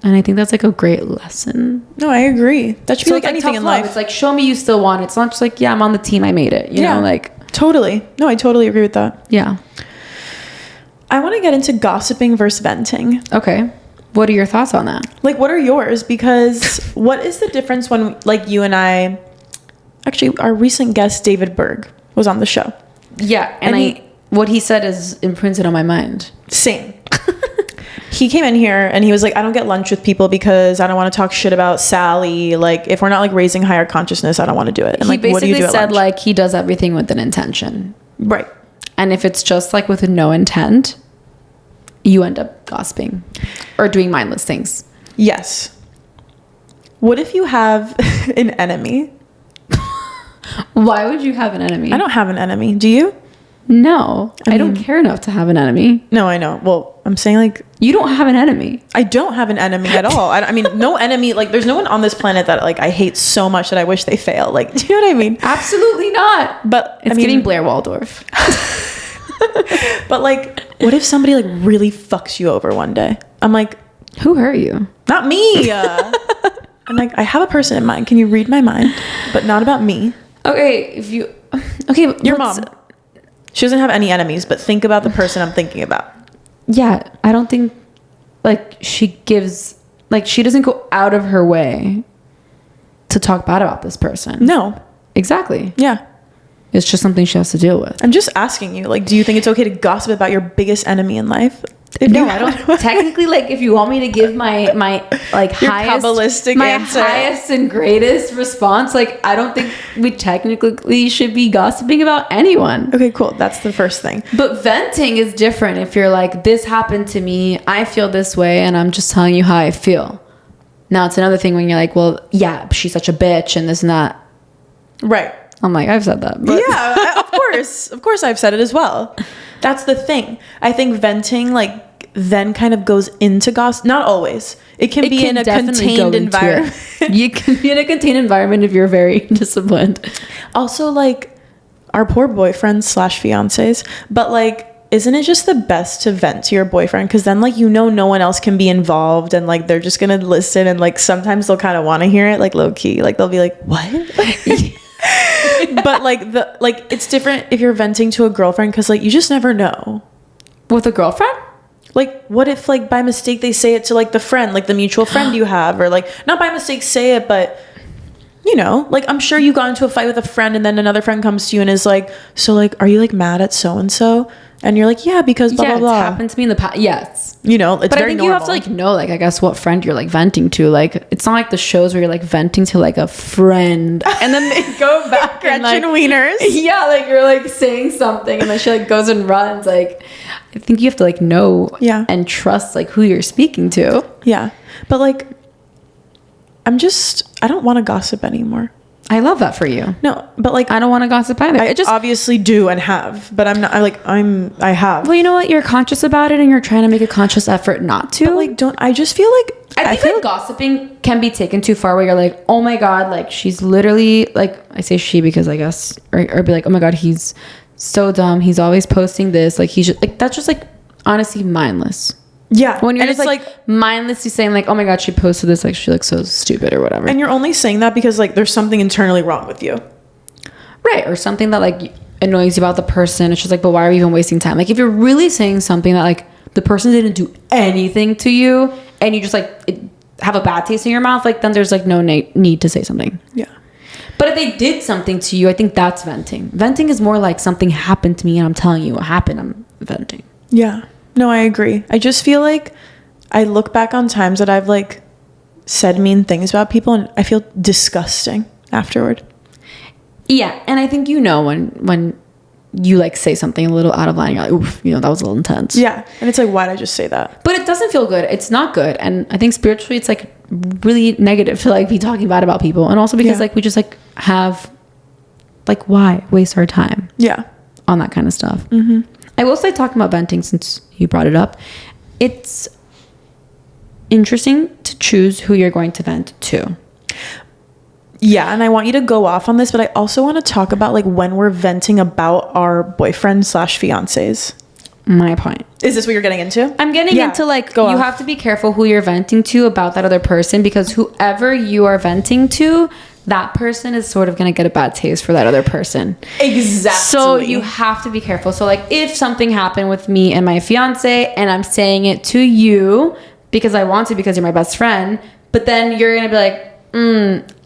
And I think that's like a great lesson. No, I agree. That should be like anything in life. It's like show me you still want it. It's not just like I'm on the team, I made it. You know, like totally. No, I totally agree with that. Yeah. I want to get into gossiping versus venting. Okay. What are your thoughts on that? Like what are yours? Because what is the difference when like you and I actually, our recent guest, David Berg, was on the show. Yeah, and what he said is imprinted on my mind. Same. he came in here and he was like, I don't get lunch with people because I don't want to talk shit about Sally. Like, if we're not like raising higher consciousness, I don't want to do it. And He like, what do you basically do at said lunch? like he does everything with an intention. Right. And if it's just like with no intent, you end up gossiping or doing mindless things. Yes. What if you have an enemy? Why would you have an enemy? I don't have an enemy. Do you? No, I don't care enough to have an enemy. No, I know. Well, I'm saying like, You don't have an enemy. I don't have an enemy at all. I mean, no enemy. Like, there's no one on this planet that like I hate so much that I wish they fail. Like, do you know what I mean? Absolutely not. But It's I mean, giving Blair Waldorf. But like, what if somebody like really fucks you over one day? I'm like, Who hurt you? not me. I'm like, I have a person in mind. Can you read my mind? But not about me. Okay, but Your mom. She doesn't have any enemies, but think about the person I'm thinking about. Yeah, I don't think like she doesn't go out of her way to talk bad about this person. No. Exactly. Yeah. It's just something she has to deal with. I'm just asking you, like, do you think it's okay to gossip about your biggest enemy in life? No, I don't. Technically, like, if you want me to give my like Your highest, Kabbalistic my answer. highest and greatest response, like, I don't think we technically should be gossiping about anyone. Okay, cool. That's the first thing. But venting is different. If you're like, this happened to me, I feel this way, and I'm just telling you how I feel. Now it's another thing when you're like, well, yeah, she's such a bitch and this and that. Right. I'm like, I've said that. But Yeah, of course I've said it as well. That's the thing. I think venting like then kind of goes into gossip. Not always. It can be in a contained environment. You can be in a contained environment if you're very disciplined. Also, like our poor boyfriends / fiancés, but like, isn't it just the best to vent to your boyfriend? Because then like, you know, no one else can be involved and like they're just gonna listen, and like sometimes they'll kind of want to hear it, like low key, like they'll be like, what? But like it's different if you're venting to a girlfriend, because like you just never know. With a girlfriend? Like, what if like by mistake they say it to like the friend, like the mutual friend you have, or like not by mistake say it, but you know, like I'm sure you got into a fight with a friend and then another friend comes to you and is like, so like, are you like mad at so and so? And you're like, yeah, because blah blah blah. It's happened to me in the past. Yes. You know, it's but very I think normal. you have to like know, like, I guess what friend you're like venting to. Like, it's not like the shows where you're like venting to like a friend and then they go back Gretchen and like, Wieners. yeah, like you're like saying something and then she like goes and runs. Like, I think you have to like know and trust like who you're speaking to. Yeah. But like, I don't want to gossip anymore. I love that for you. No, but like, I don't want to gossip either. I just obviously do and have, but I'm not, I have. Well, you know what? You're conscious about it and you're trying to make a conscious effort not to. But like, I just feel like, I think like gossiping can be taken too far where you're like, oh my God, like she's literally like, I say she because I guess, or be like, oh my God, he's so dumb. He's always posting this. Like he's just like, that's just like honestly mindless. Yeah. When you're and just like mindlessly saying like, oh my God, she posted this, like she looks so stupid or whatever. And you're only saying that because like there's something internally wrong with you. Right. Or something that like annoys you about the person. It's just like, but why are we even wasting time? Like if you're really saying something that like the person didn't do anything to you and you just like have a bad taste in your mouth, like then there's like no need to say something. Yeah. But if they did something to you, I think that's venting. Venting is more like something happened to me and I'm telling you what happened. I'm venting. Yeah. No, I agree. I just feel like I look back on times that I've like said mean things about people and I feel disgusting afterward. Yeah. And I think you know when you like say something a little out of line, you're like, oof, you know, that was a little intense. Yeah. And it's like, why'd I just say that? But it doesn't feel good. It's not good. And I think spiritually it's like really negative to like be talking bad about people. And also because like we just like have like, why waste our time? Yeah. On that kind of stuff. Mm-hmm. I will say, talking about venting, since you brought it up, it's interesting to choose who you're going to vent to. Yeah, and I want you to go off on this, but I also want to talk about like when we're venting about our boyfriends / fiancés. My point. Is this what you're getting into? I'm getting into like, you have to be careful who you're venting to about that other person, because whoever you are venting to, that person is sort of going to get a bad taste for that other person. Exactly. So you have to be careful. So like if something happened with me and my fiance and I'm saying it to you because I want to, because you're my best friend, but then you're going to be like,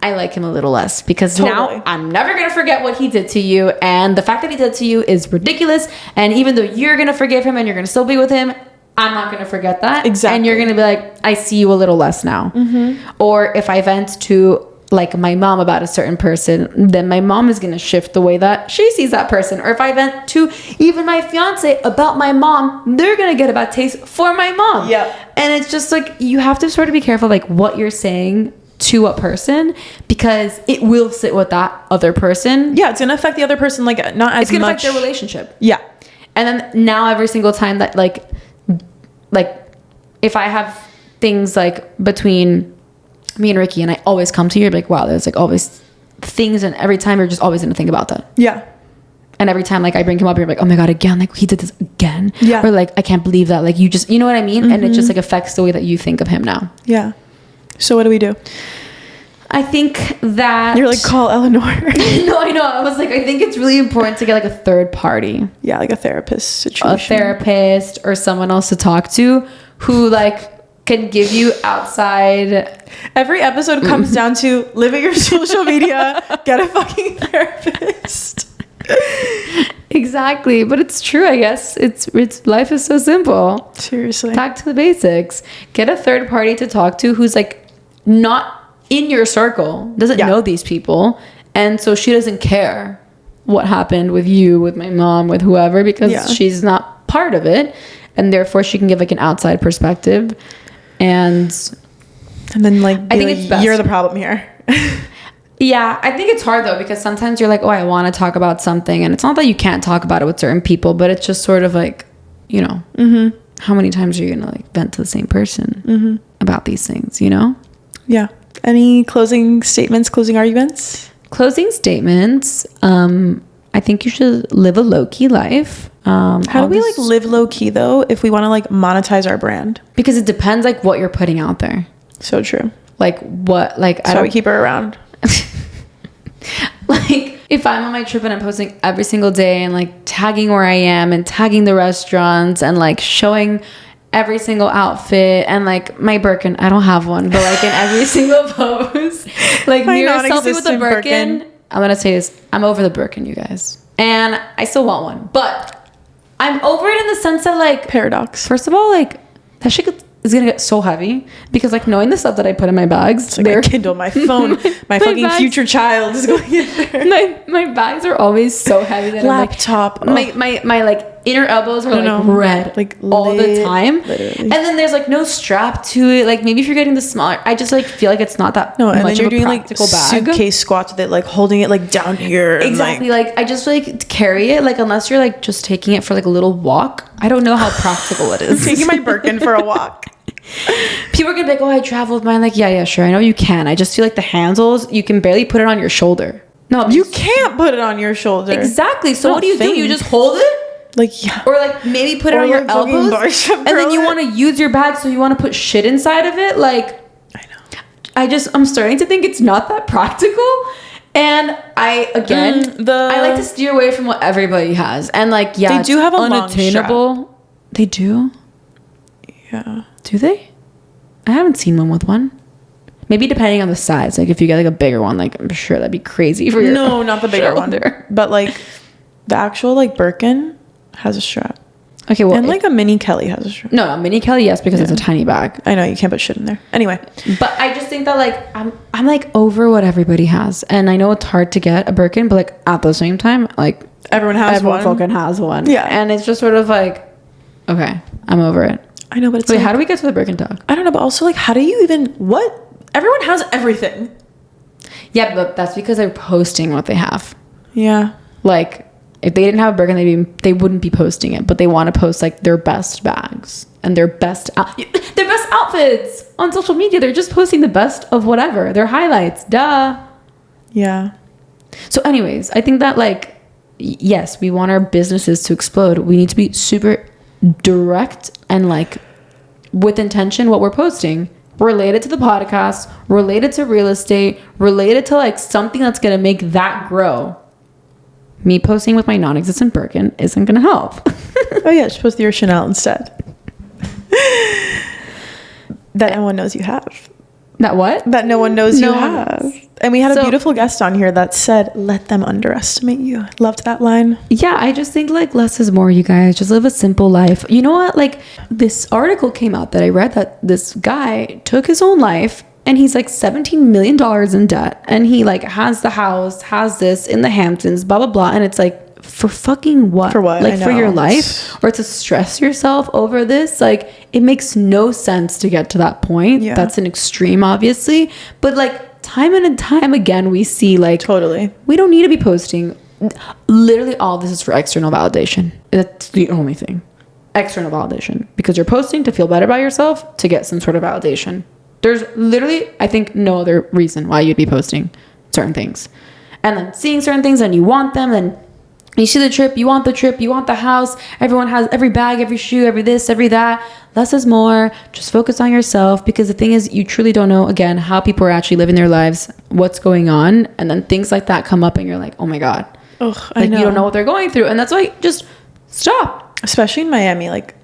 I like him a little less because now I'm never going to forget what he did to you. And the fact that he did to you is ridiculous. And even though you're going to forgive him and you're going to still be with him, I'm not going to forget that. Exactly. And you're going to be like, I see you a little less now. Or if I vent to like my mom about a certain person, then my mom is going to shift the way that she sees that person. Or if I vent to even my fiance about my mom, they're going to get a bad taste for my mom. Yeah. And it's just like, you have to sort of be careful like what you're saying to a person, because it will sit with that other person. Yeah, it's gonna affect the other person like not as much. It's gonna affect their relationship. Yeah. And then now every single time that like if I have things like between me and Ricky and I always come to you, you're like, wow, there's like always things, and every time you're just always gonna think about that. Yeah. And every time like I bring him up, you're like, oh my god, again, like he did this again. Yeah. Or like I can't believe that, like you know what I mean? And it just like affects the way that you think of him now. Yeah. So what do we do? I think that You're like, call Eleanor. No, I know. I was like, I think it's really important to get like a third party. Yeah, like a therapist situation. A therapist or someone else to talk to who like can give you outside. Every episode comes down to live at your social media, get a fucking therapist. Exactly. But it's true, I guess. It's life is so simple. Seriously. Back to the basics. Get a third party to talk to who's like not in your circle, doesn't know these people, and so she doesn't care what happened with you, with my mom, with whoever, because she's not part of it, and therefore she can give like an outside perspective. And then like I think it's best. You're the problem here. Yeah, I think it's hard though, because sometimes you're like, oh, I want to talk about something, and it's not that you can't talk about it with certain people, but it's just sort of like, you know, how many times are you gonna like vent to the same person about these things, you know? Yeah. Any closing statements, closing arguments? Closing statements. I think you should live a low-key life. How do we like live low-key though if we want to like monetize our brand? Because it depends like what you're putting out there. So true. Like what, like that's why we keep her around. Like if I'm on my trip and I'm posting every single day and like tagging where I am and tagging the restaurants and like showing every single outfit and like my Birkin, I don't have one, but like in every single pose, like mirror selfie with a Birkin. I'm gonna say this, I'm over the Birkin, you guys, and I still want one, but I'm over it in the sense that like paradox. First of all, like that shit is gonna get so heavy because like knowing the stuff that I put in my bags, it's like my Kindle, my phone, my fucking bags, future child is going in there. My bags are always so heavy that laptop. I'm like, my like inner elbows are like red like all the time. Literally. And then there's like no strap to it. Like maybe if you're getting the smaller, I just like feel like it's not that and much then you're of a doing like bag. suitcase squats with it, like holding it like down here. Exactly. Like I just like carry it, like unless you're like just taking it for like a little walk. I don't know how practical it is. I'm taking my Birkin for a walk. People are gonna be like, oh, I travel with mine. Like, yeah, sure. I know you can. I just feel like the handles, you can barely put it on your shoulder. No, you can't put it on your shoulder. Exactly. So what do? You just hold it? Like, yeah. Or like maybe put it on your elbows. And then you want to use your bag, so you want to put shit inside of it. Like, I know. I'm starting to think it's not that practical. And I like to steer away from what everybody has. And like, yeah, they do have a unattainable. Long strap. They do? Yeah. Do they? I haven't seen one with one. Maybe depending on the size. Like if you get like a bigger one, like I'm sure that'd be crazy for your No, not the bigger one. There. But like the actual like Birkin has a strap. Okay, well, and like a mini Kelly has a strap. No, mini Kelly, yes, because it's a tiny bag. I know you can't put shit in there. Anyway, but I just think that like I'm like over what everybody has, and I know it's hard to get a Birkin, but like at the same time, like everyone fucking has one. Yeah, and it's just sort of like, okay, I'm over it. I know, but it's wait, like, how do we get to the Birkin talk? I don't know, but also like, how do you even what? Everyone has everything. Yeah, but that's because they're posting what they have. Yeah, like. If they didn't have a Birkin, they wouldn't be posting it. But they want to post like their best bags and their best outfits on social media. They're just posting the best of whatever, their highlights. Duh. Yeah. So, anyways, I think that like, yes, we want our businesses to explode. We need to be super direct and like with intention what we're posting. Related to the podcast, related to real estate, related to like something that's gonna make that grow. Me posting with my non-existent Birkin isn't going to help. Oh, yeah. Just post your Chanel instead. That no one knows you have. That what? That no one knows you No one have. knows. And we had a beautiful guest on here that said, let them underestimate you. Loved that line. Yeah, I just think like less is more, you guys. Just live a simple life. You know what? Like this article came out that I read that this guy took his own life and he's like $17 million in debt. And he like has the house, has this in the Hamptons, blah, blah, blah. And it's like, for fucking what? For what? Like I for know. your life or to stress yourself over this? Like it makes no sense to get to that point. Yeah. That's an extreme, obviously. But like time and time again, we see like Totally. we don't need to be posting. Literally all this is for external validation. That's the only thing. External validation. Because you're posting to feel better about yourself, to get some sort of validation. There's literally, I think, no other reason why you'd be posting certain things. And then seeing certain things and you want them, then you see the trip, you want the house. Everyone has every bag, every shoe, every this, every that. Less is more. Just focus on yourself, because the thing is, you truly don't know, again, how people are actually living their lives, what's going on. And then things like that come up and you're like, oh my God. Ugh, Like I know. you don't know what they're going through. And that's why just stop. Especially in Miami, like,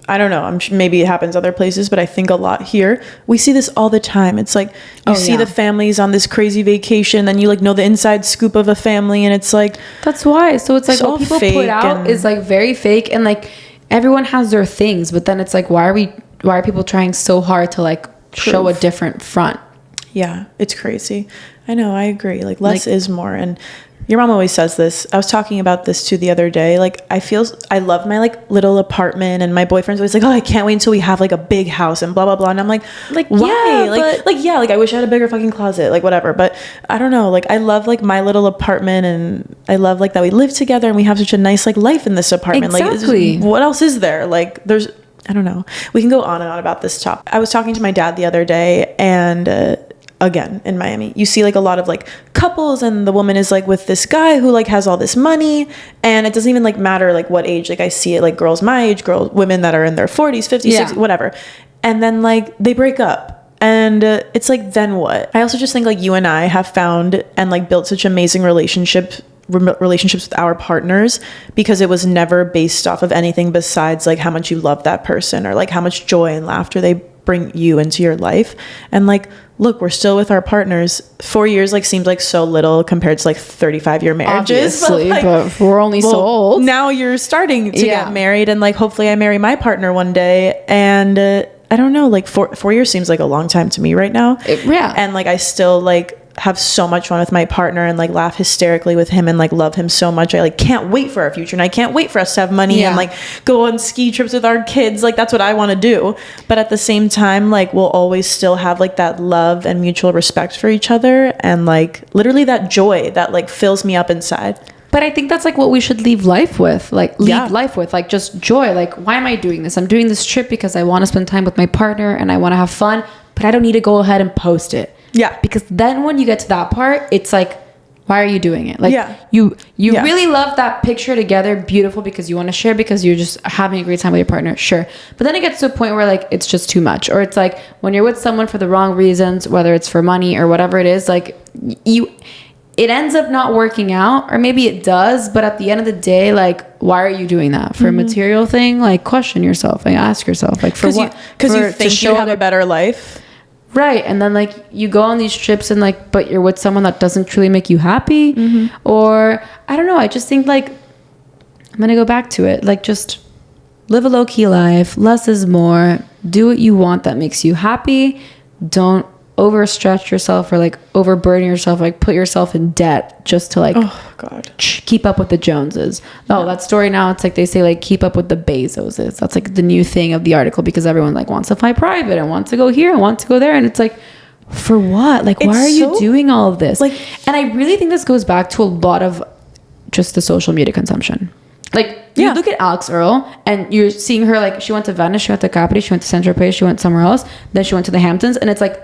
I don't know, maybe it happens other places, but I think a lot here, we see this all the time. It's like, you see the families on this crazy vacation, then you like know the inside scoop of a family, and it's like, That's why. So it's like all what people fake put out and- is like very fake, and like everyone has their things, but then it's like, why are people trying so hard to like show a different front? yeah, it's crazy. I know, I agree. Like, less is more. And your mom always says this. I was talking about this too the other day. Like, I love my like little apartment, and my boyfriend's always like, oh, I can't wait until we have like a big house and blah, blah, blah. And I'm like, why? yeah, like I wish I had a bigger fucking closet, like whatever. But I don't know. Like, I love like my little apartment, and I love like that we live together and we have such a nice like life in this apartment. Exactly. Like, what else is there? Like, I don't know. We can go on and on about this topic. I was talking to my dad the other day, and again, in Miami, you see like a lot of like couples, and the woman is like with this guy who like has all this money, and it doesn't even like matter like what age. Like, I see it like girls my age, women that are in their 40s, 50s, 60s, whatever. And then like they break up, and it's like, then what? I also just think like you and I have found and like built such amazing relationships with our partners, because it was never based off of anything besides like how much you love that person, or like how much joy and laughter they bring you into your life. And like, look, we're still with our partners. 4 years like seems like so little compared to like 35-year marriages. Obviously, but we're only so old. Now you're starting to get married, and like hopefully I marry my partner one day. And I don't know, like 4 years seems like a long time to me right now. And like I still like have so much fun with my partner, and like laugh hysterically with him, and like love him so much. I like can't wait for our future, and I can't wait for us to have money and like go on ski trips with our kids. Like, that's what I want to do. But at the same time, like, we'll always still have like that love and mutual respect for each other, and like literally that joy that like fills me up inside. But I think that's like what we should leave life with, like just joy. Like, why am I doing this? I'm doing this trip because I want to spend time with my partner and I want to have fun, but I don't need to go ahead and post it. Yeah. Because then when you get to that part, it's like, why are you doing it? Like, you really love that picture together, beautiful, because you want to share, because you're just having a great time with your partner, sure. But then it gets to a point where like it's just too much, or it's like when you're with someone for the wrong reasons, whether it's for money or whatever it is, like it ends up not working out, or maybe it does, but at the end of the day, like, why are you doing that? For a material thing? Like, question yourself, like ask yourself, like, for what? Because you think you have a better life. Right. And then like you go on these trips, and like, but you're with someone that doesn't truly make you happy. Or I don't know. I just think like, I'm going to go back to it. Like, just live a low key life. Less is more. Do what you want that makes you happy. Don't overstretch yourself, or like overburden yourself, like put yourself in debt just to like, oh God, keep up with the Joneses. That story now, it's like they say like keep up with the Bezoses. That's like the new thing of the article, because everyone like wants to fly private and wants to go here and wants to go there, and it's like, for what? Like, why are you doing all of this? Like, and I really think this goes back to a lot of just the social media consumption. Like, you look at Alex Earl, and you're seeing her, like, she went to Venice, she went to Capri, she went to Saint-Tropez, she went somewhere else, then she went to the Hamptons, and it's like,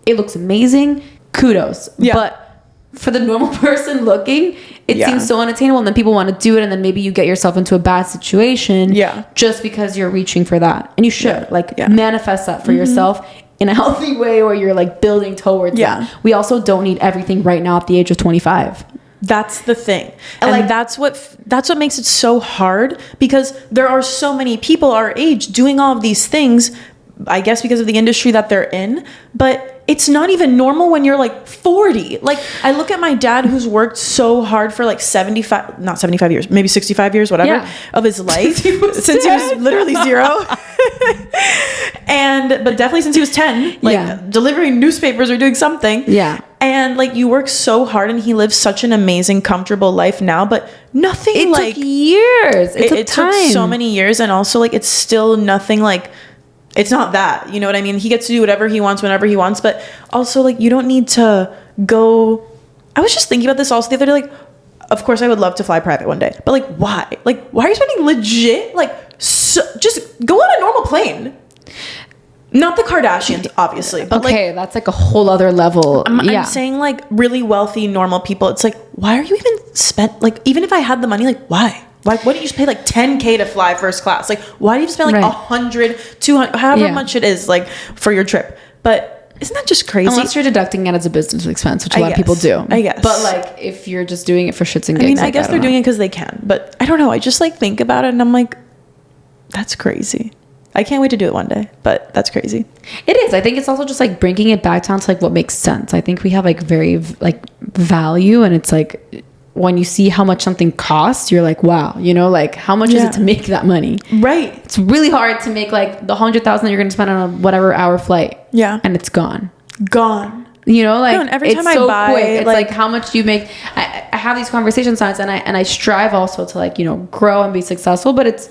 it looks amazing, kudos. But for the normal person looking, it seems so unattainable, and then people want to do it, and then maybe you get yourself into a bad situation just because you're reaching for that. And you should manifest that for yourself in a healthy way, or you're like building towards that. We also don't need everything right now at the age of 25. That's the thing. And like, that's what makes it so hard, because there are so many people our age doing all of these things, I guess because of the industry that they're in, but it's not even normal when you're like 40. Like I look at my dad who's worked so hard for like 75 years, maybe 65 years, whatever, of his life since he was literally 0. But definitely since he was 10, like delivering newspapers or doing something. Yeah. And like you work so hard and he lives such an amazing, comfortable life now, but nothing it like took years. It took so many years. And also like, it's still nothing like, it's not that, you know what I mean? He gets to do whatever he wants, whenever he wants, but also like, you don't need to go. I was just thinking about this also the other day. Like, of course I would love to fly private one day, but like, why? Like, why are you spending legit? Like, just go on a normal plane. Not the Kardashians, obviously. But okay, like, that's like a whole other level. I'm saying like really wealthy, normal people. It's like, why are you even spent? Like, even if I had the money, like, why? Like, why don't you just pay like $10K to fly first class? Like, why do you spend like $100, $200, however much it is, like for your trip? But isn't that just crazy? Unless you're deducting it as a business expense, which a lot of people do. I guess. But like, if you're just doing it for shits and gigs, I mean, I guess they're doing it because they can. But I don't know. I just like think about it and I'm like, that's crazy. I can't wait to do it one day, but that's crazy. It is. I think it's also just like bringing it back down to like what makes sense. I think we have like very like value, and it's like when you see how much something costs, you're like, wow, you know, like how much is it to make that money? Right. It's really hard to make like the 100,000 that you're going to spend on a whatever hour flight. Yeah. And it's gone. You know, like every time it's so I buy, quick. It's like how much do you make? I have these conversations sometimes, and I strive also to like, you know, grow and be successful, but it's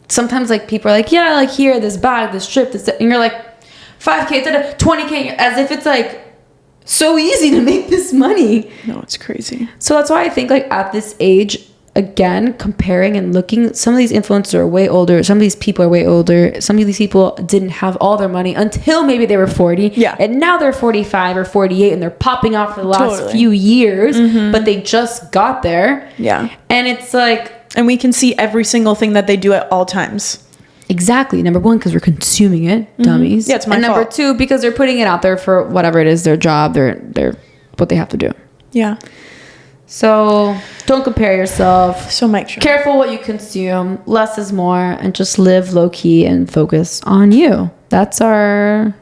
sometimes like people are like, yeah, like here, this bag, this trip, this, and you're like 5K to 20K, as if it's like so easy to make this money. No, it's crazy. So that's why I think like at this age, again, comparing and looking, some of these influencers are way older, some of these people are way older, some of these people didn't have all their money until maybe they were 40, and now they're 45 or 48 and they're popping off for the last few years, but they just got there. And it's like, and we can see every single thing that they do at all times. Exactly. Number one, because we're consuming it, dummies. Yeah, it's my fault. And number two, because they're putting it out there for whatever it is, their job, their what they have to do. Yeah. So don't compare yourself. So make sure. Careful what you consume. Less is more, and just live low key and focus on you. That's our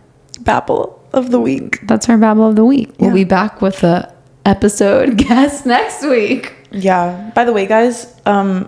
babble of the week. That's our babble of the week. We'll be back with a episode guest next week. Yeah. By the way, guys,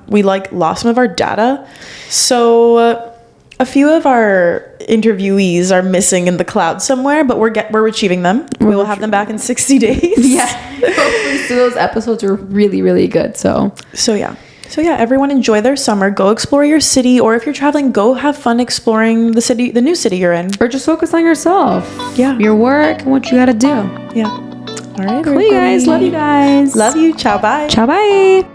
we like lost some of our data. So a few of our interviewees are missing in the cloud somewhere, but we're retrieving them. We will have them back in 60 days. Yeah. Hopefully, so those episodes are really, really good. So yeah, everyone enjoy their summer. Go explore your city, or if you're traveling, go have fun exploring the new city you're in. Or just focus on yourself. Yeah. Your work and what you got to do. Yeah. All right. Cool, you guys. Love you guys. Love you. Ciao. Bye. Ciao. Bye.